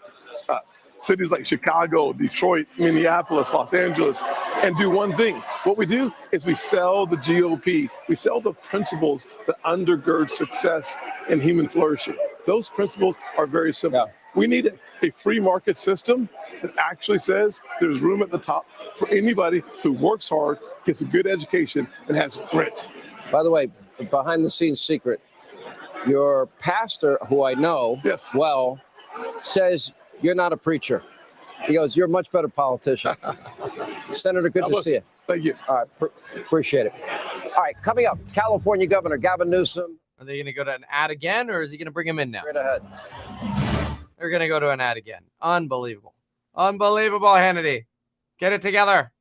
cities like Chicago, Detroit, Minneapolis, Los Angeles, and do one thing. What we do is we sell the GOP. We sell the principles that undergird success and human flourishing. Those principles are very simple. We need a free market system that actually says there's room at the top for anybody who works hard, gets a good education, and has grit. By the way, behind the scenes secret, your pastor, who I know well, says you're not a preacher. He goes, you're a much better politician. Senator, good to see you. Thank you. All right, appreciate it. All right, coming up, California Governor Gavin Newsom. Are they going to go to an ad again, or is he going to bring him in now? Straight ahead. They're going to go to an ad again. Unbelievable. Unbelievable, Hannity. Get it together.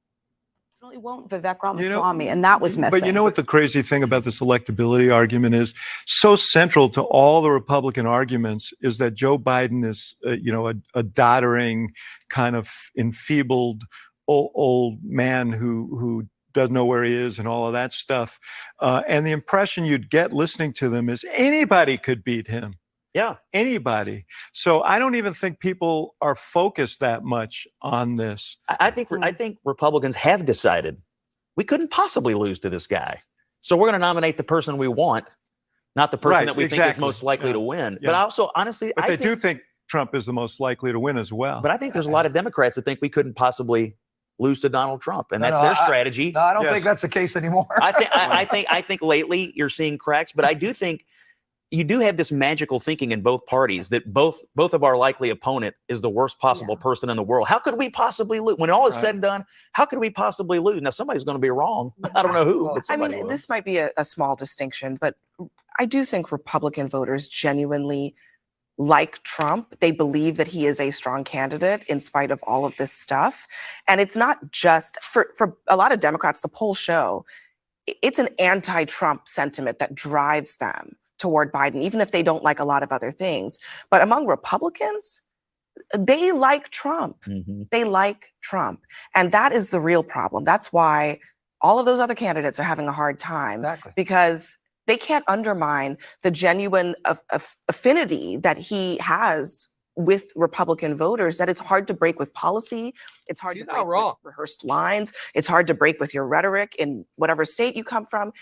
Definitely won't Vivek Ramaswamy, and that was missing. But you know what the crazy thing about this electability argument is? So central to all the Republican arguments is that Joe Biden is, a doddering, kind of enfeebled old man who doesn't know where he is and all of that stuff. And the impression you'd get listening to them is anybody could beat him. Yeah, anybody. So I don't even think people are focused that much on this. I think Republicans have decided we couldn't possibly lose to this guy. So we're going to nominate the person we want, not the person that we think is most likely to win. Yeah. But also, honestly, but they do think Trump is the most likely to win as well. But I think there's a lot of Democrats that think we couldn't possibly lose to Donald Trump, and that's their strategy. No, I don't think that's the case anymore. I think lately you're seeing cracks, but I do think you do have this magical thinking in both parties that both of our likely opponent is the worst possible person in the world. How could we possibly lose? When all is said and done, how could we possibly lose? Now, somebody's going to be wrong. I don't know who. But I mean, somebody will. this might be a small distinction, but I do think Republican voters genuinely like Trump. They believe that he is a strong candidate in spite of all of this stuff. And it's not just for a lot of Democrats, the polls show it's an anti-Trump sentiment that drives them toward Biden, even if they don't like a lot of other things. But among Republicans, they like Trump. They like Trump. And that is the real problem. That's why all of those other candidates are having a hard time because they can't undermine the genuine affinity that he has with Republican voters, that it's hard to break with policy. It's hard to break with rehearsed lines. It's hard to break with your rhetoric in whatever state you come from.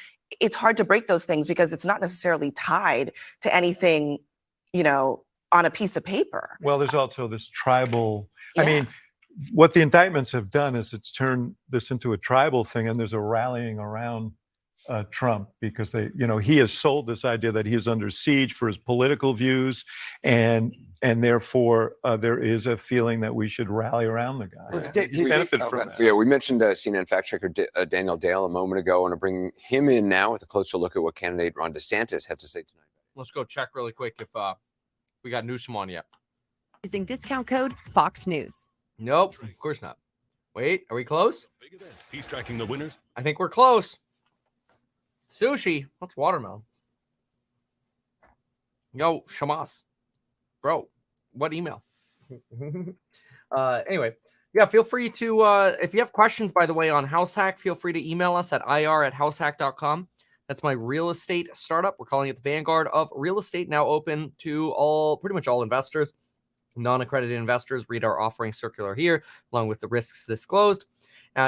It's hard to break those things because it's not necessarily tied to anything, on a piece of paper. Well, there's also this tribal, I mean, what the indictments have done is it's turned this into a tribal thing, and there's a rallying around Trump because he has sold this idea that he is under siege for his political views, and therefore there is a feeling that we should rally around the guy. We benefit from that. Yeah, we mentioned CNN fact checker Daniel Dale a moment ago. I want to bring him in now with a closer look at what candidate Ron DeSantis had to say tonight. Let's go check really quick if we got Newsom on yet. Using discount code Fox News. Nope, of course not. Wait, are we close? He's tracking the winners. I think we're close. Sushi. What's watermelon? Yo, Shamas. Bro, what email? Anyway, yeah, feel free to, if you have questions, by the way, on House Hack, feel free to email us at ir@househack.com. That's my real estate startup. We're calling it the Vanguard of Real Estate, now open to pretty much all investors, non-accredited investors. Read our offering circular here, along with the risks disclosed.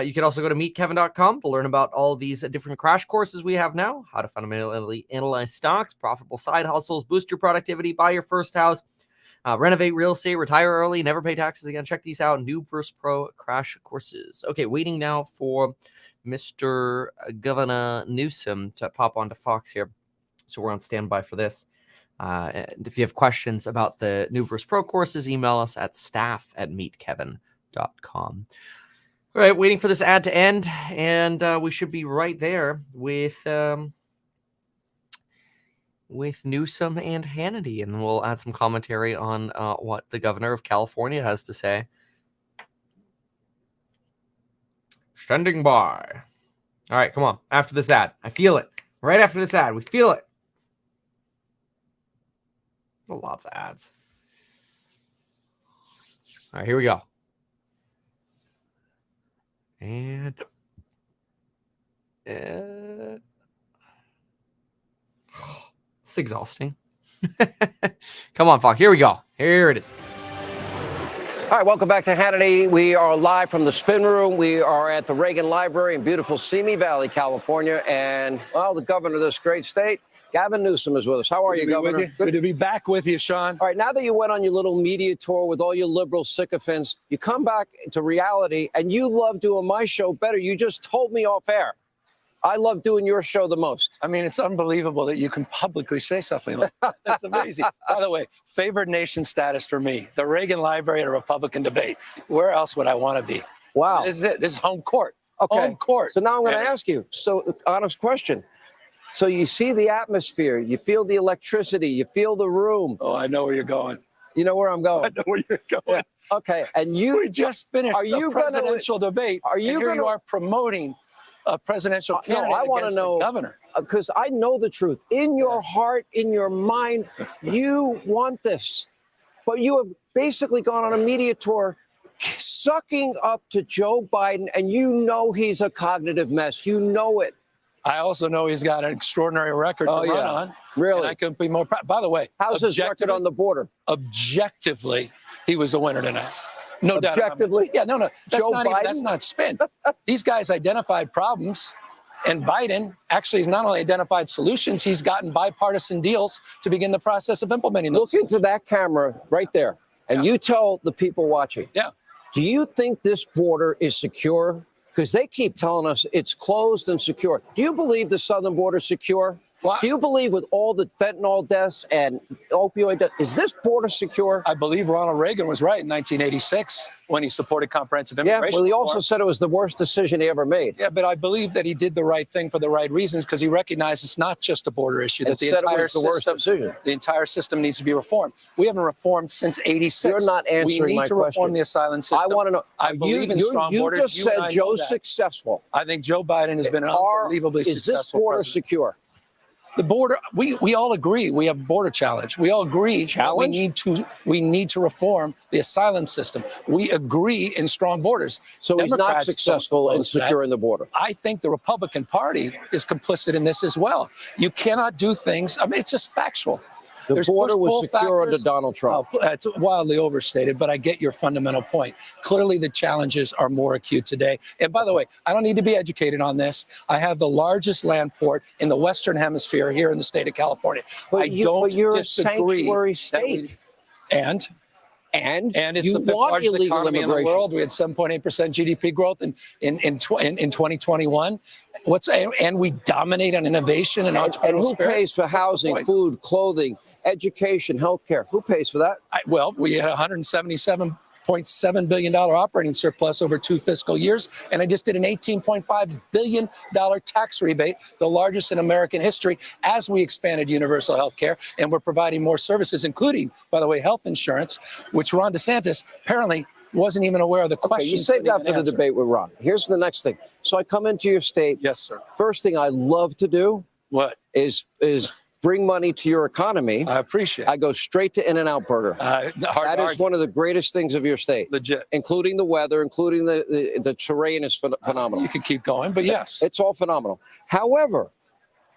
You can also go to meetkevin.com to learn about all these different crash courses we have now, how to fundamentally analyze stocks, profitable side hustles, boost your productivity, buy your first house, renovate real estate, retire early, never pay taxes again. Check these out, Noob vs. Pro crash courses. Okay, waiting now for Mr. Governor Newsom to pop onto Fox here. So we're on standby for this. And if you have questions about the Noob vs. Pro courses, email us at staff@meetkevin.com. All right, waiting for this ad to end, and we should be right there with Newsom and Hannity, and we'll add some commentary on what the governor of California has to say. Standing by. All right, come on. After this ad, I feel it. Right after this ad, we feel it. Lots of ads. All right, here we go. And it's exhausting. Come on, Fox. Here we go. Here it is. All right, welcome back to Hannity. We are live from the Spin Room. We are at the Reagan Library in beautiful Simi Valley, California. And, well, the governor of this great state, Gavin Newsom, is with us. How are you, Governor? Good to be back with you, Sean. All right, now that you went on your little media tour with all your liberal sycophants, you come back to reality, and you love doing my show better. You just told me off air. I love doing your show the most. I mean, it's unbelievable that you can publicly say something like that. That's amazing. By the way, favored nation status for me, the Reagan Library at a Republican debate. Where else would I want to be? Wow. This is it. This is home court. Okay. Home court. So now I'm going to ask you, honest question. So you see the atmosphere, you feel the electricity, you feel the room. Oh, I know where you're going. You know where I'm going. I know where you're going. Yeah. Okay, and We just finished the presidential debate. Are you going to promoting a presidential candidate I want to against know, the governor? Because I know the truth. In your heart, in your mind, you want this. But you have basically gone on a media tour sucking up to Joe Biden, and you know he's a cognitive mess. You know it. I also know he's got an extraordinary record to run on. Really? And I couldn't be more proud. By the way, how's his record on the border? Objectively, he was the winner tonight. No doubt. Objectively? Yeah, no. That's Joe not even, Biden? that's not spin. These guys identified problems, and Biden actually has not only identified solutions, he's gotten bipartisan deals to begin the process of implementing those. Look into that camera right there, and you tell the people watching. Yeah. Do you think this border is secure? Because they keep telling us it's closed and secure. Do you believe the southern border is secure? Do you believe with all the fentanyl deaths and opioid deaths, is this border secure? I believe Ronald Reagan was right in 1986 when he supported comprehensive immigration. Yeah, well, he also reform. said it was the worst decision he ever made. Yeah, but I believe that he did the right thing for the right reasons because he recognized it's not just a border issue. And That the said it entire was the worst system, decision. the entire system needs to be reformed. We haven't reformed since '86. You're not answering We need my to question. reform the asylum system. I want to know. I believe in strong you borders. just You and said I know Joe's that. successful. I think Joe Biden has been an unbelievably Is successful this border president. secure? The border, we all agree we have a border challenge. We all agree that we need to reform the asylum system. We agree in strong borders. So he's not Democrats don't successful in oppose that. securing the border. I think the Republican Party is complicit in this as well. You cannot do things. I mean, it's just factual. The There's border was push-pull secure under factors. Donald Trump. Oh, that's wildly overstated, but I get your fundamental point. Clearly, the challenges are more acute today. And by the way, I don't need to be educated on this. I have the largest land port in the Western Hemisphere here in the state of California. But you're a disagree. sanctuary that we- state. And it's you the fifth want largest illegal economy in the immigration. world. We had 7.8% GDP growth in 2021. And we dominate on innovation and entrepreneurial And who spirit. pays for housing, food, clothing, education, healthcare? Who pays for that? Well, we had $177.7 billion operating surplus over 2 fiscal years. And I just did an $18.5 billion tax rebate, the largest in American history, as we expanded universal health care. And we're providing more services, including, by the way, health insurance, which Ron DeSantis apparently wasn't even aware of the question. You save that for the debate with Ron. Here's the next thing. So I come into your state. Yes, sir. First thing I love to do is bring money to your economy. I appreciate it. I go straight to In-N-Out Burger. That is one of the greatest things of your state. Legit. Including the weather, including the terrain is phenomenal. You can keep going, but yes. It's all phenomenal. However,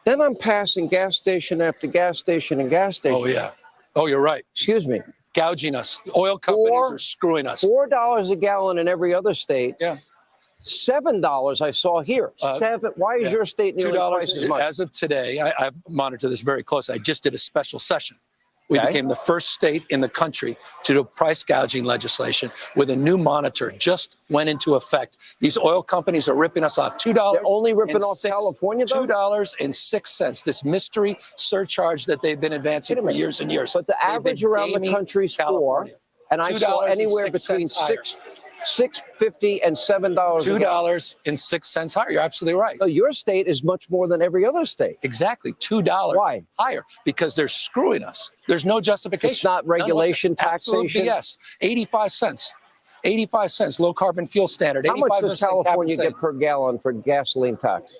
then I'm passing gas station after gas station and gas station. Oh, yeah. Oh, you're right. Excuse me. Gouging us. Oil companies are screwing us. $4 a gallon in every other state. Yeah. $7 I saw here. Why is your state nearly twice as much? As of today, I monitor this very closely. I just did a special session. We became the first state in the country to do price gouging legislation with a new monitor just went into effect. These oil companies are ripping us off $2. They're only ripping off California, though? $2.06. This mystery surcharge that they've been advancing for years and years. But the average around the country is $4, and I saw anywhere between $6.50 and $7. $2.06 higher. You're absolutely right. No, your state is much more than every other state. Exactly. $2 Why? higher because they're screwing us. There's no justification. It's not regulation, taxation. Yes. 85 cents. 85 cents. Low carbon fuel standard. How much does 85% California cap and get per gallon for gasoline tax?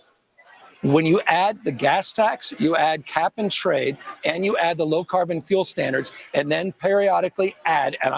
When you add the gas tax, you add cap and trade, and you add the low carbon fuel standards, and then periodically add, and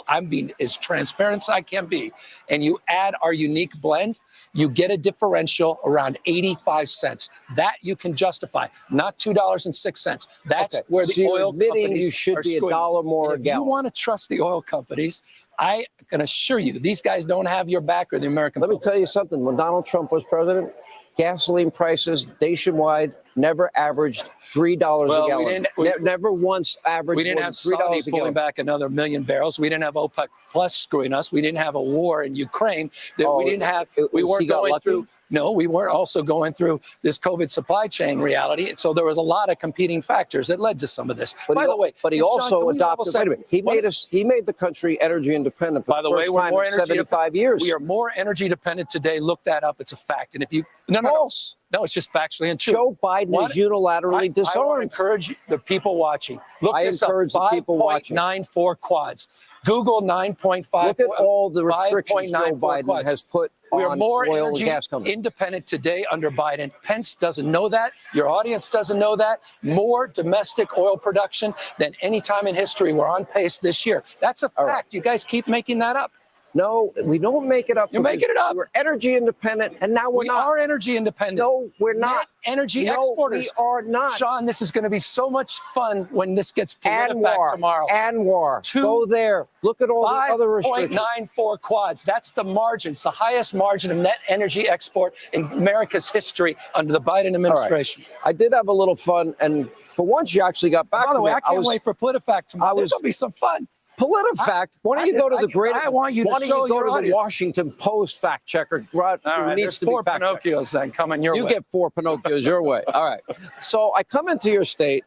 I'm being as transparent as I can be, and you add our unique blend, you get a differential around 85 cents. That you can justify, not $2.06. That's where the So you're oil admitting companies you should are be screwing. $1 more a And if you gallon. want to trust the oil companies, I can assure you, these guys don't have your back or the American Let me public. tell you something. When Donald Trump was president, gasoline prices nationwide never averaged $3 Well, a gallon. Never once averaged We didn't have $3 Saudi a pulling gallon. back another 1 million barrels. We didn't have OPEC Plus screwing us. We didn't have a war in Ukraine. We didn't have. We weren't going through. No, we weren't also going through this COVID supply chain reality. So there was a lot of competing factors that led to some of this. By the way, but he Sean, also can we level adopted. set? Wait a minute. He made the country energy independent for By the the way, first we're time more in energy 75 years. We are more energy dependent today. Look that up. It's a fact. And if you False. No, it's just factually untrue. Joe Biden is unilaterally disarmed. I encourage the people watching. Look I this up. encourage the people watching. 5.94 quads. Google 9.5. Look at all the restrictions Joe 5.94 Biden quads. has put We are on more oil and energy gas companies. independent today under Biden. Pence doesn't know that. Your audience doesn't know that. More domestic oil production than any time in history. We're on pace this year. That's a fact. You guys keep making that up. No, we don't make it up. You're making it up. We're energy independent, and now we're not. We are energy independent. No, we're not. Net energy No, exporters. we are not. Sean, this is going to be so much fun when this gets PolitiFact tomorrow. Anwar, go there. Look at all the other restrictions. 5.94 quads. That's the margin. It's the highest margin of net energy export in America's history under the Biden administration. I did have a little fun, and for once, you actually got back By the to way, me. I can't wait for PolitiFact tomorrow. There's going to be some fun. PolitiFact. Why don't you go to the great? I want you to Why don't show you go your to the audience. Washington Post fact checker? All right, who needs there's to be 4 fact checked. Pinocchios then coming your way. You get 4 Pinocchios your way. All right. So I come into your state.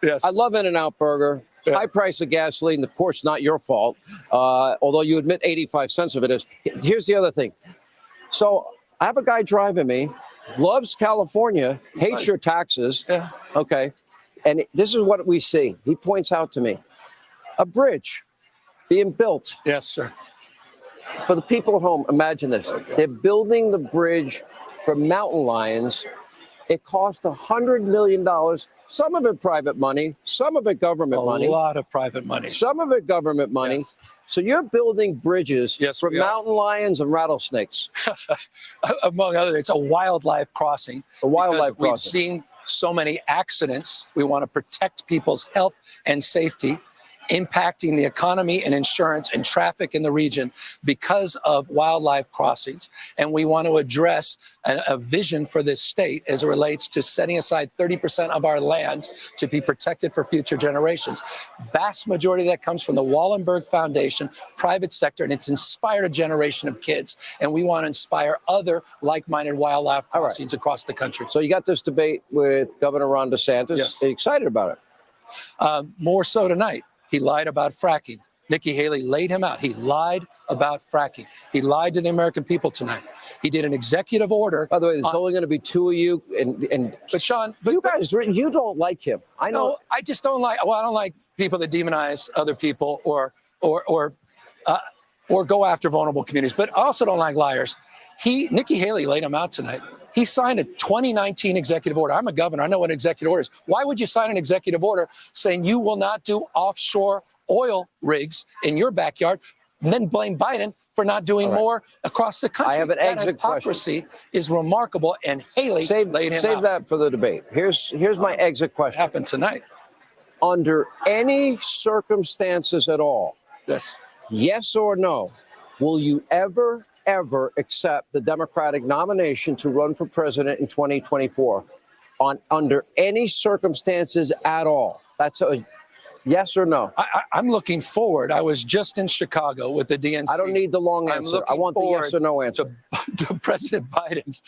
Yes. I love In-N-Out Burger. Yeah. High price of gasoline, of course, not your fault. Although you admit 85 cents of it is. Here's the other thing. So I have a guy driving me, loves California, hates your taxes. Yeah. Okay. And this is what we see. He points out to me a bridge being built. Yes, sir. For the people at home, imagine this. They're building the bridge for mountain lions. It cost $100 million. Some of it private money, some of it government money. A lot of private money. Some of it government money. Yes. So you're building bridges for we are. mountain lions and rattlesnakes. Among other things, it's a wildlife crossing. A wildlife We've crossing. seen so many accidents. We want to protect people's health and safety, impacting the economy and insurance and traffic in the region because of wildlife crossings. And we want to address a vision for this state as it relates to setting aside 30% of our land to be protected for future generations. Vast majority of that comes from the Wallenberg Foundation, private sector, and it's inspired a generation of kids. And we want to inspire other like-minded wildlife crossings across the country. So you got this debate with Governor Ron DeSantis. Yes. Are you excited about it? More so tonight. He lied about fracking. Nikki Haley laid him out. He lied about fracking. He lied to the American people tonight. He did an executive order. By the way, there's only going to be 2 of you, But Sean, you guys, you don't like him. I know. no, I just don't like. Well, I don't like people that demonize other people or go after vulnerable communities. But I also don't like liars. Nikki Haley laid him out tonight. He signed a 2019 executive order. I'm a governor. I know what an executive order is. Why would you sign an executive order saying you will not do offshore oil rigs in your backyard and then blame Biden for not doing more across the country? I have an exit question. Hypocrisy is remarkable, and Haley laid him out. Save that for the debate. Here's my exit question. Happened tonight. Under any circumstances at all, yes or no, will you ever accept the Democratic nomination to run for president in 2024 under any circumstances at all? That's a yes or no. I'm looking forward. I was just in Chicago with the DNC. I don't need the long answer. I want the yes or no answer. To President Biden's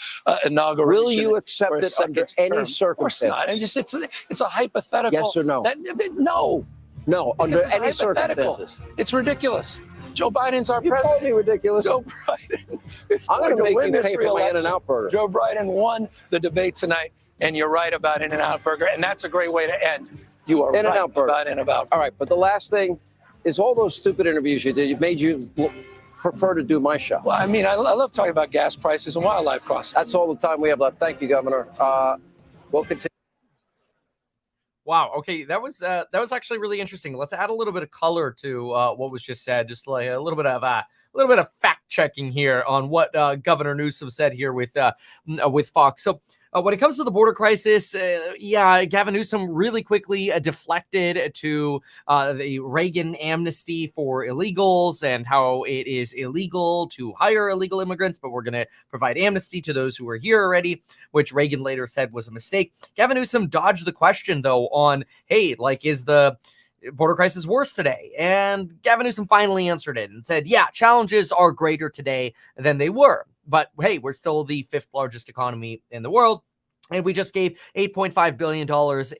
inauguration. Will you accept it under any circumstances? Of course not. It's a hypothetical. Yes or no? No. No, Because under it's any hypothetical. circumstances. It's ridiculous. Joe Biden's our You president. called me ridiculous. Joe Biden is I'm going gonna to make win you this pay for my re-election. In-N-Out Burger. Joe Biden won the debate tonight, and you're right about In-N-Out Burger, and that's a great way to end. You are In-N-Out right Burger. about In-N-Out. All right, but the last thing is all those stupid interviews you did. It made you prefer to do my show. Well, I mean, I love talking about gas prices and wildlife crossings. That's all the time we have left. Thank you, Governor. We'll continue. Wow. Okay, that was actually really interesting. Let's add a little bit of color to what was just said. Just like a little bit of fact checking here on what Governor Newsom said here with Fox. So When it comes to the border crisis, Gavin Newsom really quickly deflected to the Reagan amnesty for illegals and how it is illegal to hire illegal immigrants, but we're going to provide amnesty to those who are here already, which Reagan later said was a mistake. Gavin Newsom dodged the question, though, on, hey, like, is the border crisis worse today? And Gavin Newsom finally answered it and said, yeah, challenges are greater today than they were. But hey, we're still the 5th largest economy in the world. And we just gave $8.5 billion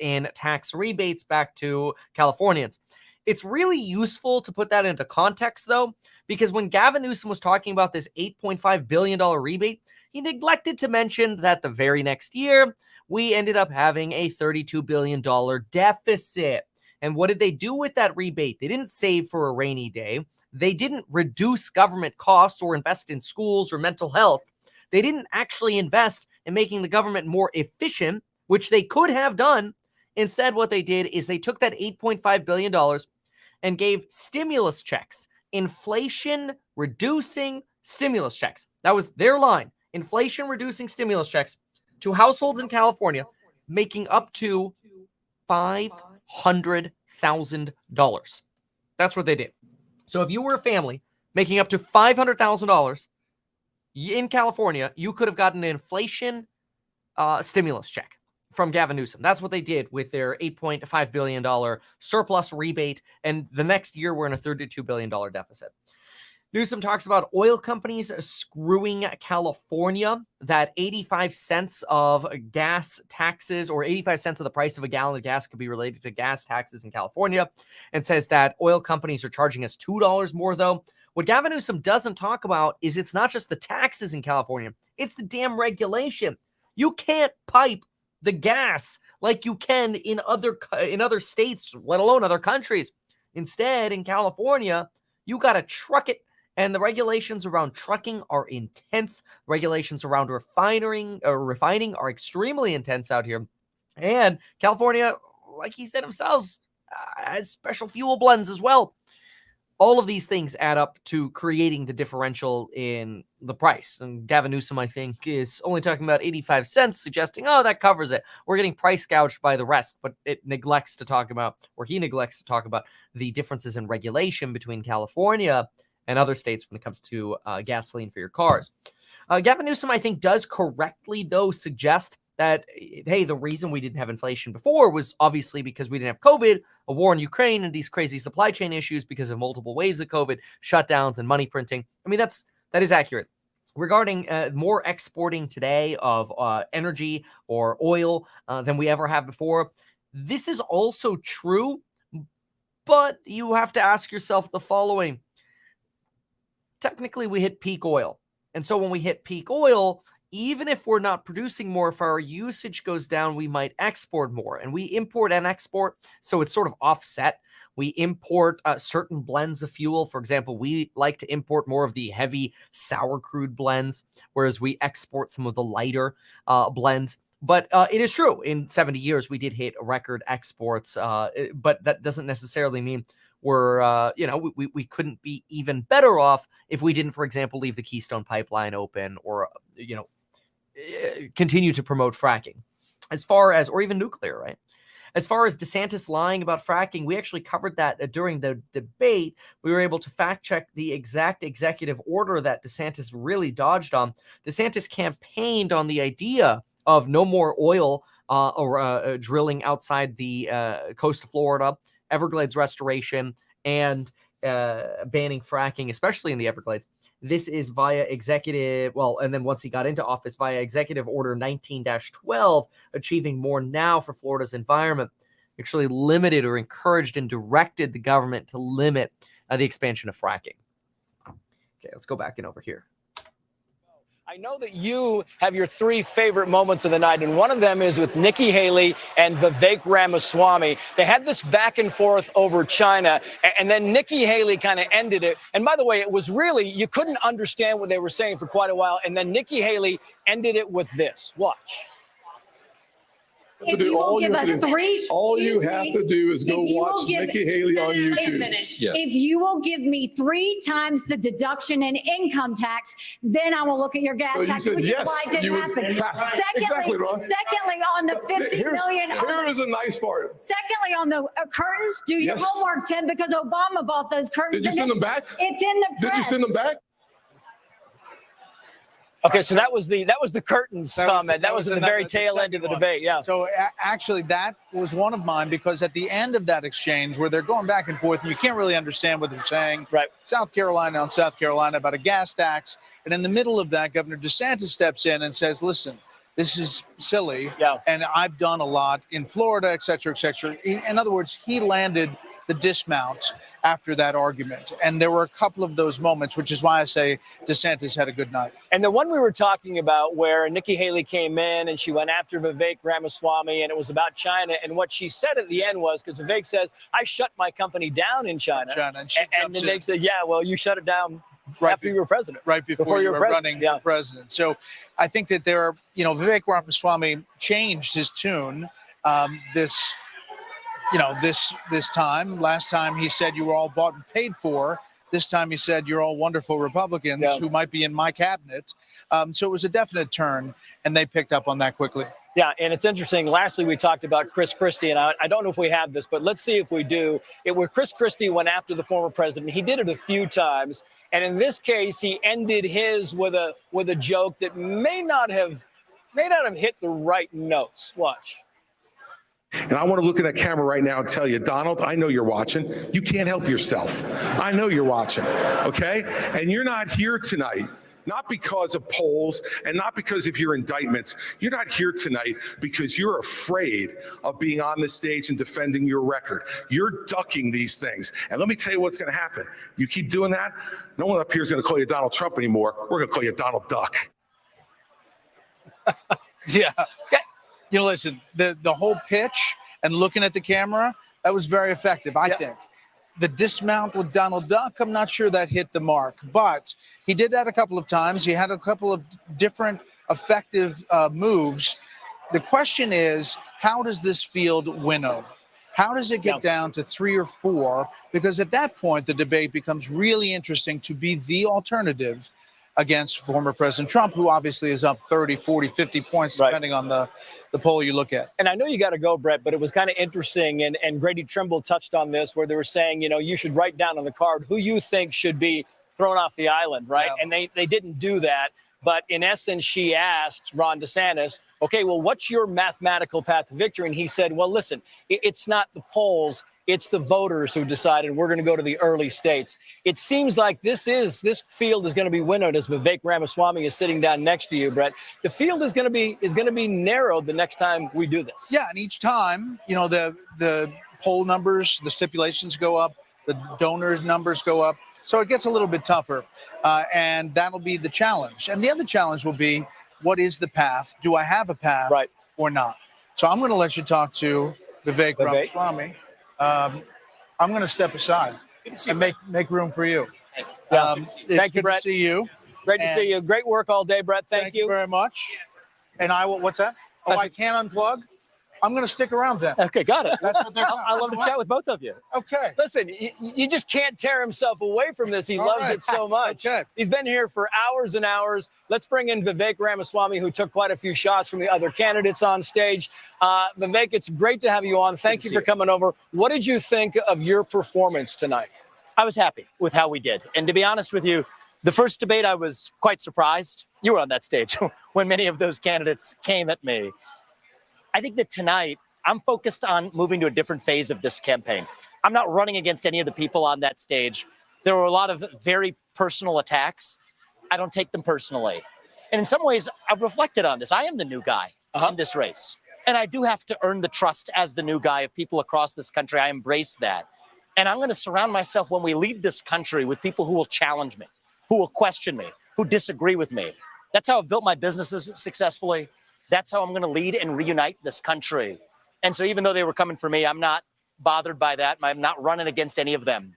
in tax rebates back to Californians. It's really useful to put that into context, though, because when Gavin Newsom was talking about this $8.5 billion rebate, he neglected to mention that the very next year, we ended up having a $32 billion deficit. And what did they do with that rebate? They didn't save for a rainy day. They didn't reduce government costs or invest in schools or mental health. They didn't actually invest in making the government more efficient, which they could have done. Instead, what they did is they took that $8.5 billion and gave stimulus checks, inflation-reducing stimulus checks. That was their line, inflation-reducing stimulus checks to households in California, making up to $500,000. That's what they did. So if you were a family making up to $500,000 in California, you could have gotten an inflation stimulus check from Gavin Newsom. That's what they did with their $8.5 billion surplus rebate. And the next year, we're in a $32 billion deficit. Newsom talks about oil companies screwing California, that 85 cents of gas taxes or 85 cents of the price of a gallon of gas could be related to gas taxes in California, and says that oil companies are charging us $2 more, though. What Gavin Newsom doesn't talk about is it's not just the taxes in California, it's the damn regulation. You can't pipe the gas like you can in other states, let alone other countries. Instead, in California, you got to truck it. And the regulations around trucking are intense. Regulations around refining are extremely intense out here. And California, like he said himself, has special fuel blends as well. All of these things add up to creating the differential in the price. And Gavin Newsom, I think, is only talking about 85 cents, suggesting, oh, that covers it. We're getting price gouged by the rest. But he neglects to talk about the differences in regulation between California and other states when it comes to gasoline for your cars. Gavin Newsom, I think, does correctly, though, suggest that, hey, the reason we didn't have inflation before was obviously because we didn't have COVID, a war in Ukraine, and these crazy supply chain issues because of multiple waves of COVID, shutdowns, and money printing. I mean, that is accurate. Regarding more exporting today of energy or oil than we ever have before, this is also true, but you have to ask yourself the following. Technically, we hit peak oil. And so when we hit peak oil, even if we're not producing more, if our usage goes down, we might export more. And we import and export, so it's sort of offset. We import certain blends of fuel. For example, we like to import more of the heavy sour crude blends, whereas we export some of the lighter blends. But it is true, in 70 years, we did hit record exports, but that doesn't necessarily mean we're, we couldn't be even better off if we didn't, for example, leave the Keystone Pipeline open or, continue to promote fracking. Or even nuclear, right? As far as DeSantis lying about fracking, we actually covered that during the debate. We were able to fact check the exact executive order that DeSantis really dodged on. DeSantis campaigned on the idea of no more oil or drilling outside the coast of Florida, Everglades restoration, and banning fracking, especially in the Everglades. This is via and then once he got into office, via Executive Order 19-12, achieving more now for Florida's environment, actually limited or encouraged and directed the government to limit the expansion of fracking. Okay, let's go back in over here. I know that you have your 3 favorite moments of the night, and one of them is with Nikki Haley and Vivek Ramaswamy. They had this back and forth over China, and then Nikki Haley kind of ended it. And by the way, it was really, you couldn't understand what they were saying for quite a while, and then Nikki Haley ended it with this. Watch. If you will give us three, all you excuse have me, to do is if go you will watch give- Nikki Haley on YouTube. Yes. If you will give me 3 times the deduction in income tax, then I will look at your gas So you tax, said which yes, is why it didn't you would happen. pass. Secondly, Exactly, Ron. secondly, on the 50 million. Here is a nice part. Secondly, on the curtains, do your Yes. homework, Tim, because Obama bought those curtains. Did you and send them back? It's in the press. Did you send them back? Okay, so that was the curtains comment. That was in the very tail end of the debate. Yeah. So actually, that was one of mine, because at the end of that exchange, where they're going back and forth, and you can't really understand what they're saying. Right. South Carolina on South Carolina about a gas tax, and in the middle of that, Governor DeSantis steps in and says, "Listen, this is silly, and I've done a lot in Florida, et cetera, et cetera." In other words, he landed the dismount after that argument. And there were a couple of those moments, which is why I say DeSantis had a good night. And the one we were talking about where Nikki Haley came in and she went after Vivek Ramaswamy, and it was about China. And what she said at the end was, because Vivek says, "I shut my company down in China." And she and jumps Vivek in. said, "Yeah, well, you shut it down after you were president." Right before you were president. running for president. So I think that there are, Vivek Ramaswamy changed his tune this time. Last time he said you were all bought and paid for. This time he said you're all wonderful Republicans who might be in my cabinet. So it was a definite turn, and they picked up on that quickly. Yeah, and it's interesting. Lastly, we talked about Chris Christie, and I don't know if we have this, but let's see if we do. Where Chris Christie went after the former president, he did it a few times, and in this case, he ended his with a joke that may not have hit the right notes. Watch. And I want to look at that camera right now and tell you, Donald, I know you're watching. You can't help yourself. I know you're watching, okay? And you're not here tonight, not because of polls and not because of your indictments. You're not here tonight because you're afraid of being on the stage and defending your record. You're ducking these things. And let me tell you what's going to happen. You keep doing that, no one up here is going to call you Donald Trump anymore. We're going to call you Donald Duck. Yeah. Listen, the whole pitch and looking at the camera, that was very effective, I think. The dismount with Donald Duck, I'm not sure that hit the mark, but he did that a couple of times. He had a couple of different effective moves. The question is, how does this field winnow? How does it get down to 3 or 4? Because at that point, the debate becomes really interesting to be the alternative against former President Trump, who obviously is up 30, 40, 50 points, depending on the poll you look at. And I know you got to go, Brett, but it was kind of interesting, and Grady Trimble touched on this, where they were saying, you should write down on the card who you think should be thrown off the island, right? Yeah. And they didn't do that. But in essence, she asked Ron DeSantis, okay, well, what's your mathematical path to victory? And he said, well, listen, it's not the polls. It's the voters who decided we're going to go to the early states. It seems like this field is going to be winnowed as Vivek Ramaswamy is sitting down next to you, Brett. The field is going to be narrowed the next time we do this. Yeah, and each time, the poll numbers, the stipulations go up, the donors numbers go up, so it gets a little bit tougher, and that'll be the challenge. And the other challenge will be, what is the path? Do I have a path or not? So I'm going to let you talk to Vivek Ramaswamy. I'm going to step aside and make room for you. Thank you, Brett. To see you. Great to see you. Great work all day, Brett. Thank you very much. And I will. What's that? Oh, I can't unplug. I'm going to stick around then. Okay, got it. That's what they're I love to chat with both of you. Okay. Listen, you just can't tear himself away from this. He loves it so much. Okay. He's been here for hours and hours. Let's bring in Vivek Ramaswamy, who took quite a few shots from the other candidates on stage. Vivek, it's great to have you on. Thank you for coming over. What did you think of your performance tonight? I was happy with how we did. And to be honest with you, the first debate, I was quite surprised. You were on that stage when many of those candidates came at me. I think that tonight, I'm focused on moving to a different phase of this campaign. I'm not running against any of the people on that stage. There were a lot of very personal attacks. I don't take them personally. And in some ways, I've reflected on this. I am the new guy in this race. And I do have to earn the trust as the new guy of people across this country. I embrace that. And I'm going to surround myself when we lead this country with people who will challenge me, who will question me, who disagree with me. That's how I've built my businesses successfully. That's how I'm going to lead and reunite this country. And so even though they were coming for me, I'm not bothered by that. I'm not running against any of them.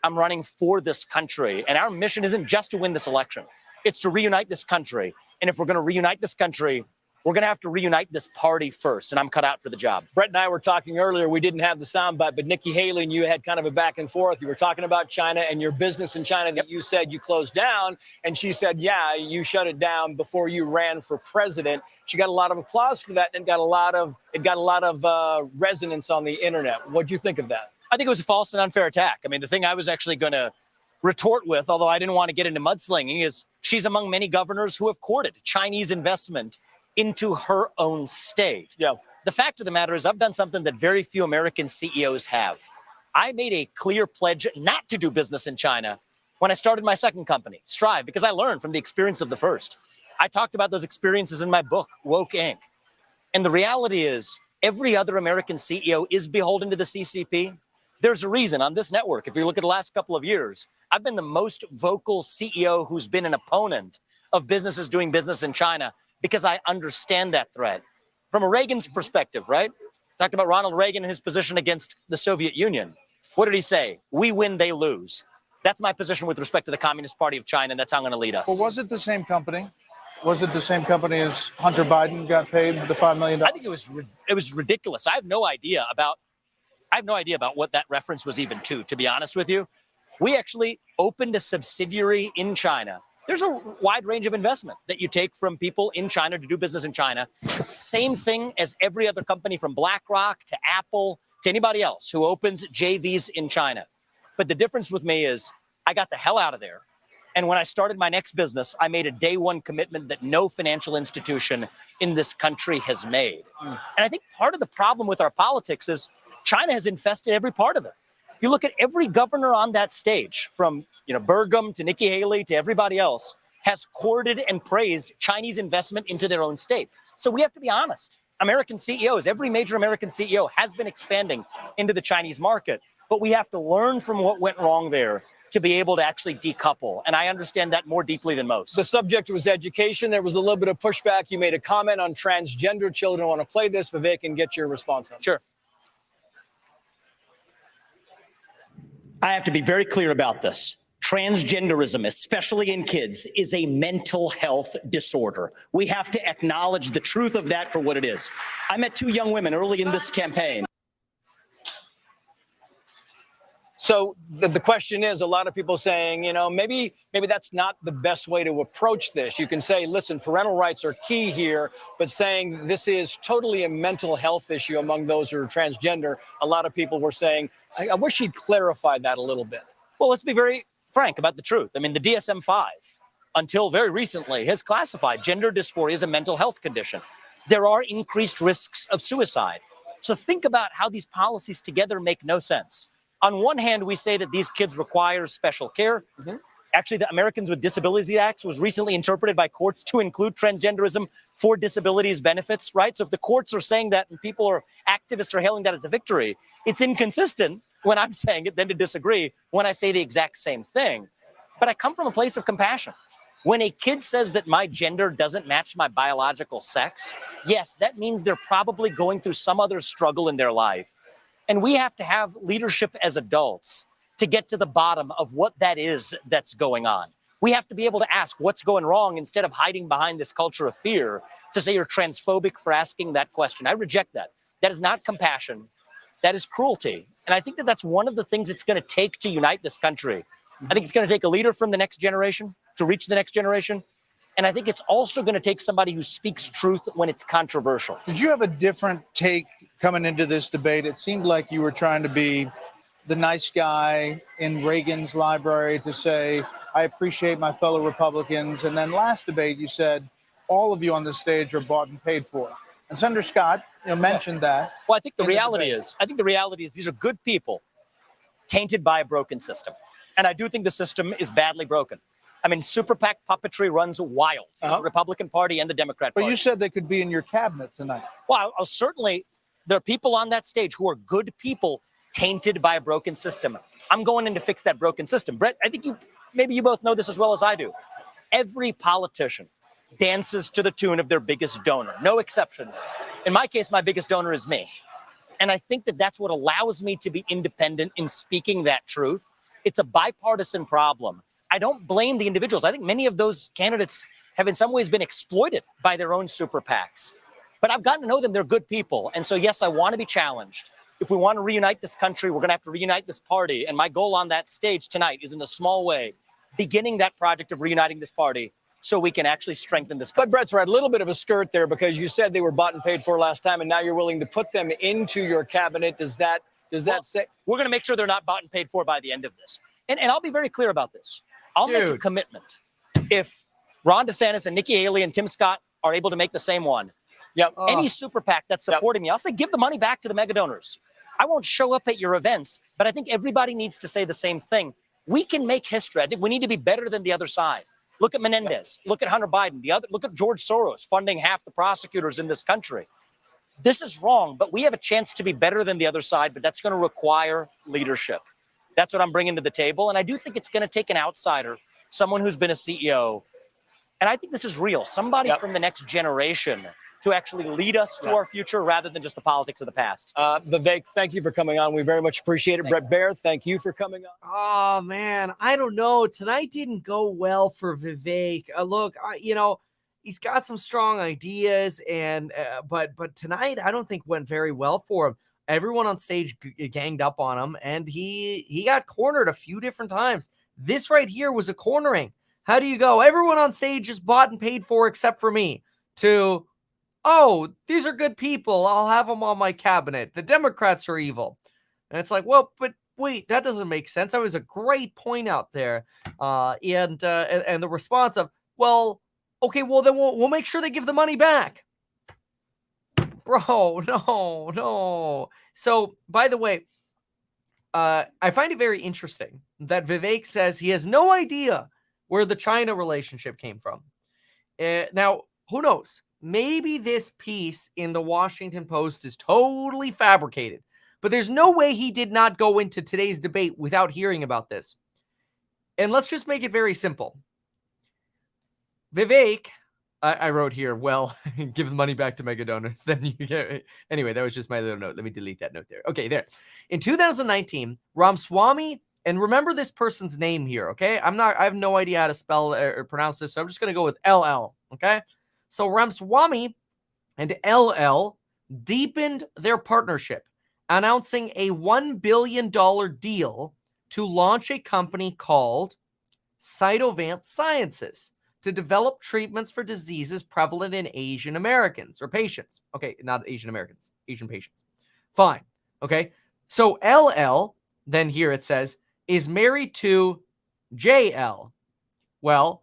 I'm running for this country. And our mission isn't just to win this election. It's to reunite this country. And if we're going to reunite this country, we're going to have to reunite this party first, and I'm cut out for the job. Brett and I were talking earlier. We didn't have the soundbite, but Nikki Haley and you had kind of a back and forth. You were talking about China and your business in China that you said you closed down, and she said, yeah, you shut it down before you ran for president. She got a lot of applause for that, and it got a lot of resonance on the internet. What do you think of that? I think it was a false and unfair attack. I mean, the thing I was actually going to retort with, although I didn't want to get into mudslinging, is she's among many governors who have courted Chinese investment into her own state. Yeah. The fact of the matter is I've done something that very few American CEOs have. I made a clear pledge not to do business in China when I started my second company, Strive, because I learned from the experience of the first. I talked about those experiences in my book, Woke Inc. And the reality is every other American CEO is beholden to the CCP. There's a reason on this network. If you look at the last couple of years, I've been the most vocal CEO who's been an opponent of businesses doing business in China because I understand that threat. From a Reagan's perspective, right? Talked about Ronald Reagan and his position against the Soviet Union. What did he say? We win, they lose. That's my position with respect to the Communist Party of China, and that's how I'm going to lead us. Well, was it the same company? Was it the same company as Hunter Biden got paid the $5 million? I think it was ridiculous. I have no idea about what that reference was even to be honest with you. We actually opened a subsidiary in China. There's a wide range of investment that you take from people in China to do business in China. Same thing as every other company from BlackRock to Apple to anybody else who opens JVs in China. But the difference with me is I got the hell out of there. And when I started my next business, I made a day one commitment that no financial institution in this country has made. And I think part of the problem with our politics is China has infested every part of it. If you look at every governor on that stage, from Burgum to Nikki Haley to everybody else, has courted and praised Chinese investment into their own state. So we have to be honest. American CEOs, every major American CEO has been expanding into the Chinese market, but we have to learn from what went wrong there to be able to actually decouple. And I understand that more deeply than most. The subject was education. There was a little bit of pushback. You made a comment on transgender children. I want to play this, Vivek, and get your response on it. Sure. I have to be very clear about this. Transgenderism, especially in kids, is a mental health disorder. We have to acknowledge the truth of that for what it is. I met two young women early in this campaign. So the question is, a lot of people saying, maybe that's not the best way to approach this. You can say, listen, parental rights are key here, but saying this is totally a mental health issue among those who are transgender, a lot of people were saying, I wish he'd clarified that a little bit. Well, let's be very frank about the truth. I mean, the DSM-5, until very recently, has classified gender dysphoria as a mental health condition. There are increased risks of suicide. So think about how these policies together make no sense. On one hand, we say that these kids require special care. Actually, the Americans with Disabilities Act was recently interpreted by courts to include transgenderism for disabilities benefits, right? So if the courts are saying that and activists are hailing that as a victory, it's inconsistent when I'm saying it than to disagree when I say the exact same thing. But I come from a place of compassion. When a kid says that my gender doesn't match my biological sex, yes, that means they're probably going through some other struggle in their life. And we have to have leadership as adults to get to the bottom of what that is that's going on. We have to be able to ask what's going wrong instead of hiding behind this culture of fear to say you're transphobic for asking that question. I reject that. That is not compassion. That is cruelty. And I think that that's one of the things it's going to take to unite this country. I think it's going to take a leader from the next generation to reach the next generation. And I think it's also going to take somebody who speaks truth when it's controversial. Did you have a different take coming into this debate? It seemed like you were trying to be the nice guy in Reagan's library to say, I appreciate my fellow Republicans. And then last debate, you said, all of you on this stage are bought and paid for. And Senator Scott mentioned that. Well, I think the reality is these are good people tainted by a broken system. And I do think the system is badly broken. I mean, super PAC puppetry runs wild in the Republican Party and the Democrat Party. But you said they could be in your cabinet tonight. Well, certainly there are people on that stage who are good people tainted by a broken system. I'm going in to fix that broken system. Brett, I think maybe you both know this as well as I do. Every politician dances to the tune of their biggest donor, no exceptions. In my case, my biggest donor is me. And I think that that's what allows me to be independent in speaking that truth. It's a bipartisan problem. I don't blame the individuals. I think many of those candidates have in some ways been exploited by their own super PACs. But I've gotten to know them. They're good people. And so, yes, I want to be challenged. If we want to reunite this country, we're going to have to reunite this party. And my goal on that stage tonight is, in a small way, beginning that project of reuniting this party so we can actually strengthen this country. But Brett's right, a little bit of a skirt there, because you said they were bought and paid for last time, and now you're willing to put them into your cabinet. Does that say we're going to make sure they're not bought and paid for by the end of this? And I'll be very clear about this. I'll make a commitment. If Ron DeSantis and Nikki Haley and Tim Scott are able to make the same one, any super PAC that's supporting me, I'll say give the money back to the mega donors. I won't show up at your events, but I think everybody needs to say the same thing. We can make history. I think we need to be better than the other side. Look at Menendez. Look at Hunter Biden. Look at George Soros funding half the prosecutors in this country. This is wrong, but we have a chance to be better than the other side, but that's going to require leadership. That's what I'm bringing to the table. And I do think it's going to take an outsider, someone who's been a CEO. And I think this is real. Somebody from the next generation to actually lead us to our future rather than just the politics of the past. Vivek, thank you for coming on. We very much appreciate it. Brett Baer, thank you for coming on. Oh, man, I don't know. Tonight didn't go well for Vivek. Look, he's got some strong ideas, and but tonight I don't think went very well for him. Everyone on stage ganged up on him, and he got cornered a few different times. This right here was a cornering. How do you go? Everyone on stage is bought and paid for except for me. To, oh, these are good people. I'll have them on my cabinet. The Democrats are evil. And it's like, well, but wait, that doesn't make sense. That was a great point out there. And the response of, well, okay, well, then we'll make sure they give the money back. Bro, no. So, by the way, I find it very interesting that Vivek says he has no idea where the China relationship came from. Now, who knows? Maybe this piece in the Washington Post is totally fabricated, but there's no way he did not go into today's debate without hearing about this. And let's just make it very simple. Vivek, I wrote here, well, give the money back to mega donors. Then you get, anyway, that was just my little note. Let me delete that note there. Okay, there. In 2019, Ramaswamy, and remember this person's name here, okay? I have no idea how to spell or pronounce this, so I'm just going to go with LL, okay? So Ramaswamy and LL deepened their partnership, announcing a $1 billion deal to launch a company called Cytovant Sciences to develop treatments for diseases prevalent in Asian Americans or patients. Okay, not Asian Americans, Asian patients. Fine, okay? So LL, then here it says, is married to JL. Well,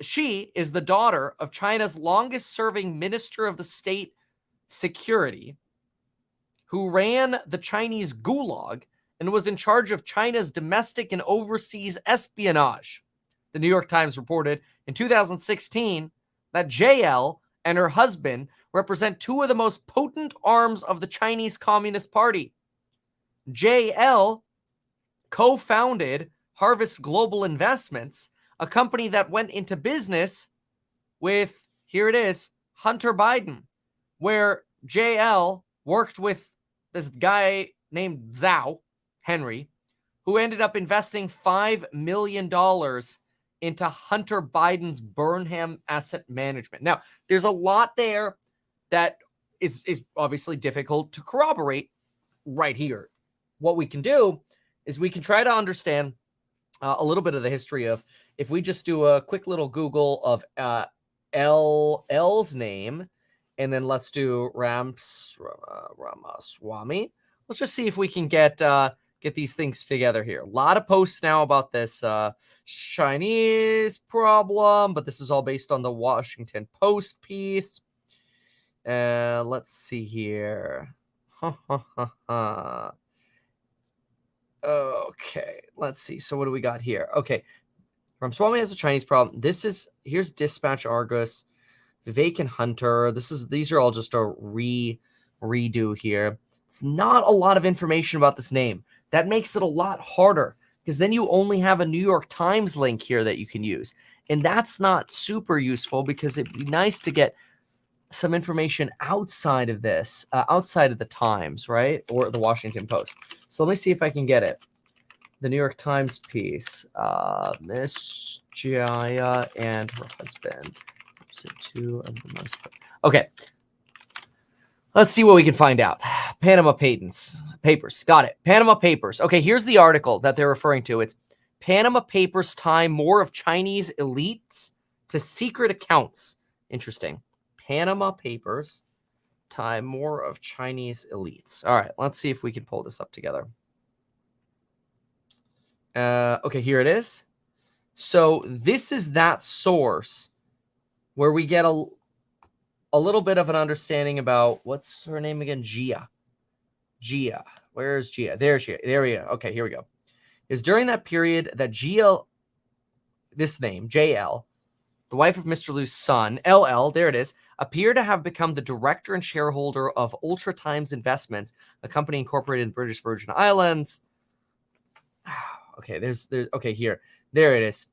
she is the daughter of China's longest-serving Minister of the State Security, who ran the Chinese Gulag and was in charge of China's domestic and overseas espionage. The New York Times reported in 2016 that JL and her husband represent two of the most potent arms of the Chinese Communist Party. JL co-founded Harvest Global Investments, a company that went into business with, here it is, Hunter Biden, where JL worked with this guy named Zhao Henry, who ended up investing $5 million into Hunter Biden's Burnham Asset Management. Now, there's a lot there that is obviously difficult to corroborate right here. What we can do is we can try to understand a little bit of the history of, if we just do a quick little Google of LL's name, and then let's do Ramaswamy. Let's just see if we can get these things together here. A lot of posts now about this Chinese problem, but this is all based on the Washington Post piece. Let's see here. Okay, let's see. So what do we got here? Okay, Ramaswamy has a Chinese problem. Here's Dispatch Argus, Vivek and Hunter. These are all just a redo here. It's not a lot of information about this name. That makes it a lot harder, because then you only have a New York Times link here that you can use. And that's not super useful, because it'd be nice to get some information outside of this, outside of the Times, right? Or the Washington Post. So let me see if I can get it. The New York Times piece. Miss Jaya and her husband. Okay. Let's see what we can find out. Panama Papers. Got it. Panama Papers. Okay, here's the article that they're referring to. It's Panama Papers tie more of Chinese elites to secret accounts. Interesting. Panama Papers tie more of Chinese elites. All right, let's see if we can pull this up together. Okay, here it is. So this is that source where we get a little bit of an understanding about what's her name again? Gia. Where's Gia? There she is. There we go. Okay, here we go. Is during that period that Gia, this name, JL, the wife of Mr. Liu's son, LL, there it is, appear to have become the director and shareholder of Ultra Times Investments, a company incorporated in the British Virgin Islands. Okay, here. There it is.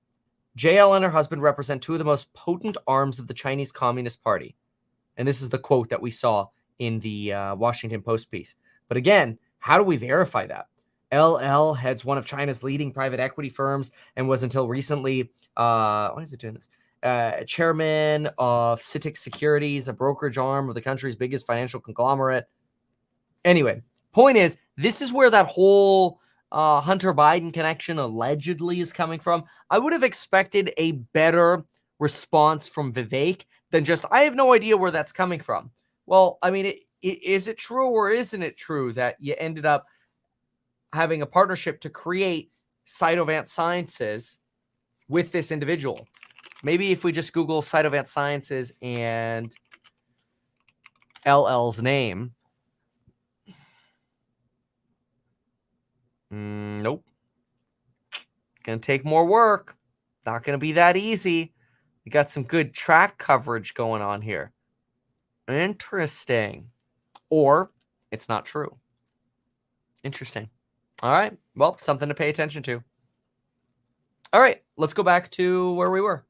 JL and her husband represent two of the most potent arms of the Chinese Communist Party. And this is the quote that we saw in the Washington Post piece. But again, how do we verify that? LL heads one of China's leading private equity firms and was until recently, why is it doing this? Chairman of CITIC Securities, a brokerage arm of the country's biggest financial conglomerate. Anyway, point is, this is where that whole Hunter Biden connection allegedly is coming from. I would have expected a better response from Vivek than just, I have no idea where that's coming from. Well, I mean, is it true or isn't it true that you ended up having a partnership to create Cytovant Sciences with this individual? Maybe if we just Google Cytovant Sciences and LL's name. Nope. Gonna take more work. Not gonna be that easy. We got some good track coverage going on here. Interesting. Or it's not true. Interesting. All right. Well, something to pay attention to. All right. Let's go back to where we were.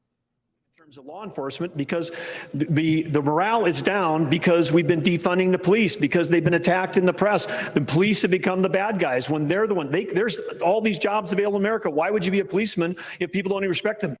Of law enforcement, because the morale is down because we've been defunding the police, because they've been attacked in the press. The police have become the bad guys when they're the one. There's all these jobs available in America. Why would you be a policeman if people don't even respect them?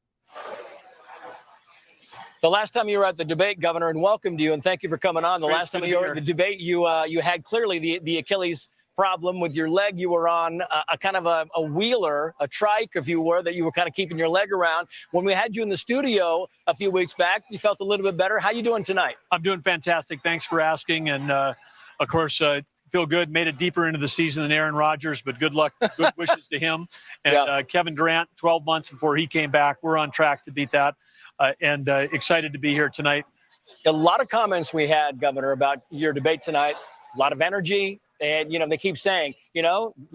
The last time you were at the debate, Governor, and welcome to you, and thank you for coming on. The last time you were at the debate, you had clearly the Achilles problem with your leg. You were on a kind of a wheeler, a trike, if you were, that you were kind of keeping your leg around. When we had you in the studio a few weeks back, you felt a little bit better. How you doing tonight? I'm doing fantastic. Thanks for asking. And of course, feel good. Made it deeper into the season than Aaron Rodgers, but good luck. Good wishes to him. And Kevin Durant, 12 months before he came back. We're on track to beat that. And excited to be here tonight. A lot of comments we had, Governor, about your debate tonight. A lot of energy. And, they keep saying,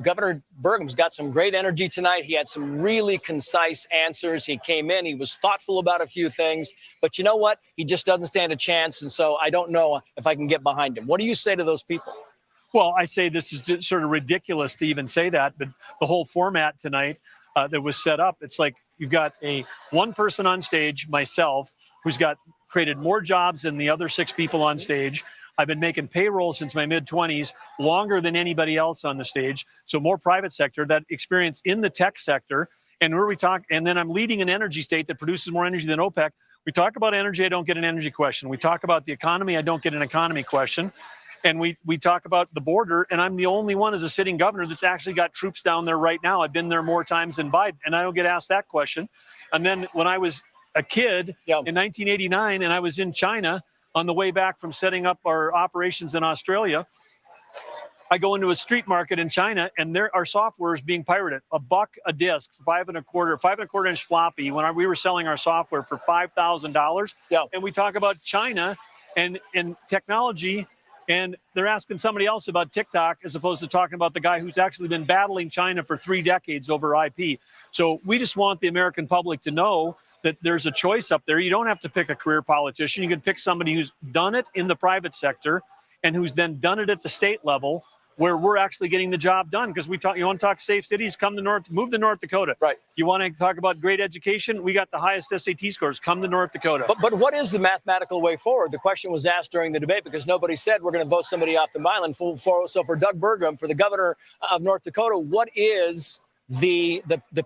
Governor Burgum's got some great energy tonight. He had some really concise answers. He came in. He was thoughtful about a few things. But you know what? He just doesn't stand a chance. And so I don't know if I can get behind him. What do you say to those people? Well, I say this is just sort of ridiculous to even say that. But the whole format tonight that was set up, it's like you've got one person on stage, myself, who's created more jobs than the other 6 people on stage. I've been making payroll since my mid-20s, longer than anybody else on the stage. So more private sector, that experience in the tech sector. And then I'm leading an energy state that produces more energy than OPEC. We talk about energy, I don't get an energy question. We talk about the economy, I don't get an economy question. And we talk about the border, and I'm the only one as a sitting governor that's actually got troops down there right now. I've been there more times than Biden, and I don't get asked that question. And then when I was a kid in 1989 and I was in China, on the way back from setting up our operations in Australia, I go into a street market in China and our software is being pirated. $1 a disc, 5.25 inch floppy. When we were selling our software for $5,000. And we talk about China and technology, and they're asking somebody else about TikTok as opposed to talking about the guy who's actually been battling China for 3 decades over IP. So we just want the American public to know that there's a choice up there. You don't have to pick a career politician. You can pick somebody who's done it in the private sector and who's then done it at the state level, where we're actually getting the job done. Because you want to talk safe cities, move to North Dakota. Right. You want to talk about great education, we got the highest SAT scores, come to North Dakota. But what is the mathematical way forward? The question was asked during the debate because nobody said we're going to vote somebody off the island. So for Doug Burgum, for the governor of North Dakota, what is the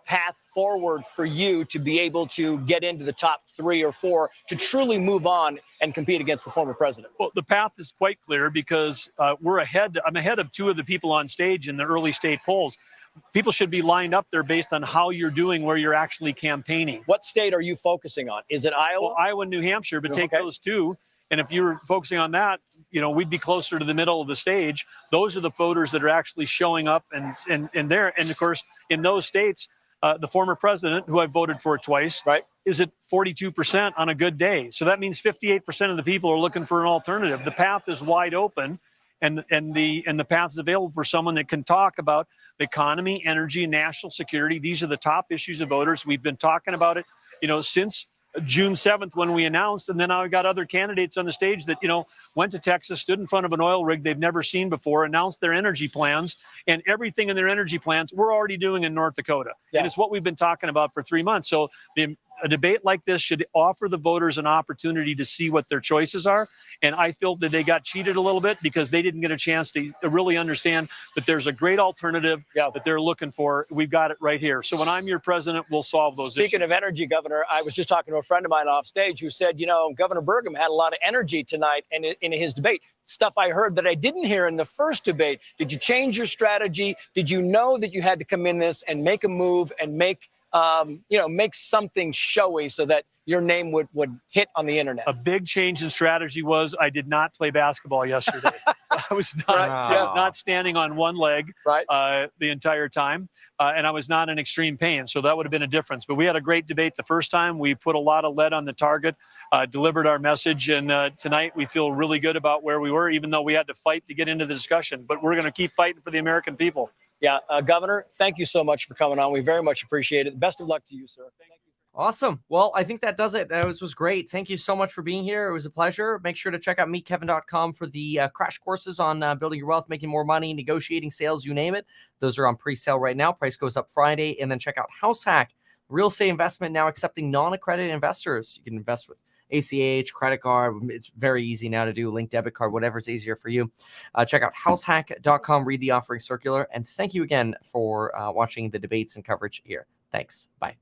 path forward for you to be able to get into the top 3 or 4 to truly move on and compete against the former president? Well, the path is quite clear because we're ahead. I'm ahead of 2 of the people on stage in the early state polls. People should be lined up there based on how you're doing, where you're actually campaigning. What state are you focusing on? Is it Iowa? Well, Iowa and New Hampshire, but take Okay. those 2. And if you're focusing on that, we'd be closer to the middle of the stage. Those are the voters that are actually showing up and there. And of course, in those states, the former president, who I voted for twice, is at 42% on a good day. So that means 58% of the people are looking for an alternative. The path is wide open, and the path is available for someone that can talk about the economy, energy, and national security. These are the top issues of voters. We've been talking about it, since June 7th when we announced, and then I got other candidates on the stage that, went to Texas, stood in front of an oil rig they've never seen before, announced their energy plans, and everything in their energy plans we're already doing in North Dakota. Yeah. And it's what we've been talking about for 3 months. So a debate like this should offer the voters an opportunity to see what their choices are. And I feel that they got cheated a little bit because they didn't get a chance to really understand that there's a great alternative that they're looking for. We've got it right here. So when I'm your president, we'll solve those issues. Speaking of energy, Governor, I was just talking to a friend of mine off stage who said, Governor Burgum had a lot of energy tonight in his debate. Stuff I heard that I didn't hear in the first debate. Did you change your strategy? Did you know that you had to come in this and make a move and make something showy so that your name would hit on the internet? A big change in strategy was I did not play basketball yesterday. I was not standing on one leg the entire time, and I was not in extreme pain. So that would have been a difference. But we had a great debate the first time. We put a lot of lead on the target, delivered our message, and tonight we feel really good about where we were, even though we had to fight to get into the discussion. But we're going to keep fighting for the American people. Yeah, Governor, thank you so much for coming on. We very much appreciate it. Best of luck to you, sir. Thank you. Awesome. Well, I think that does it. That was great. Thank you so much for being here. It was a pleasure. Make sure to check out meetkevin.com for the crash courses on building your wealth, making more money, negotiating sales, you name it. Those are on pre-sale right now. Price goes up Friday. And then check out House Hack, real estate investment now accepting non-accredited investors. You can invest with ACH, credit card. It's very easy now to do. Link debit card, whatever's easier for you. Check out househack.com, read the offering circular. And thank you again for watching the debates and coverage here. Thanks. Bye.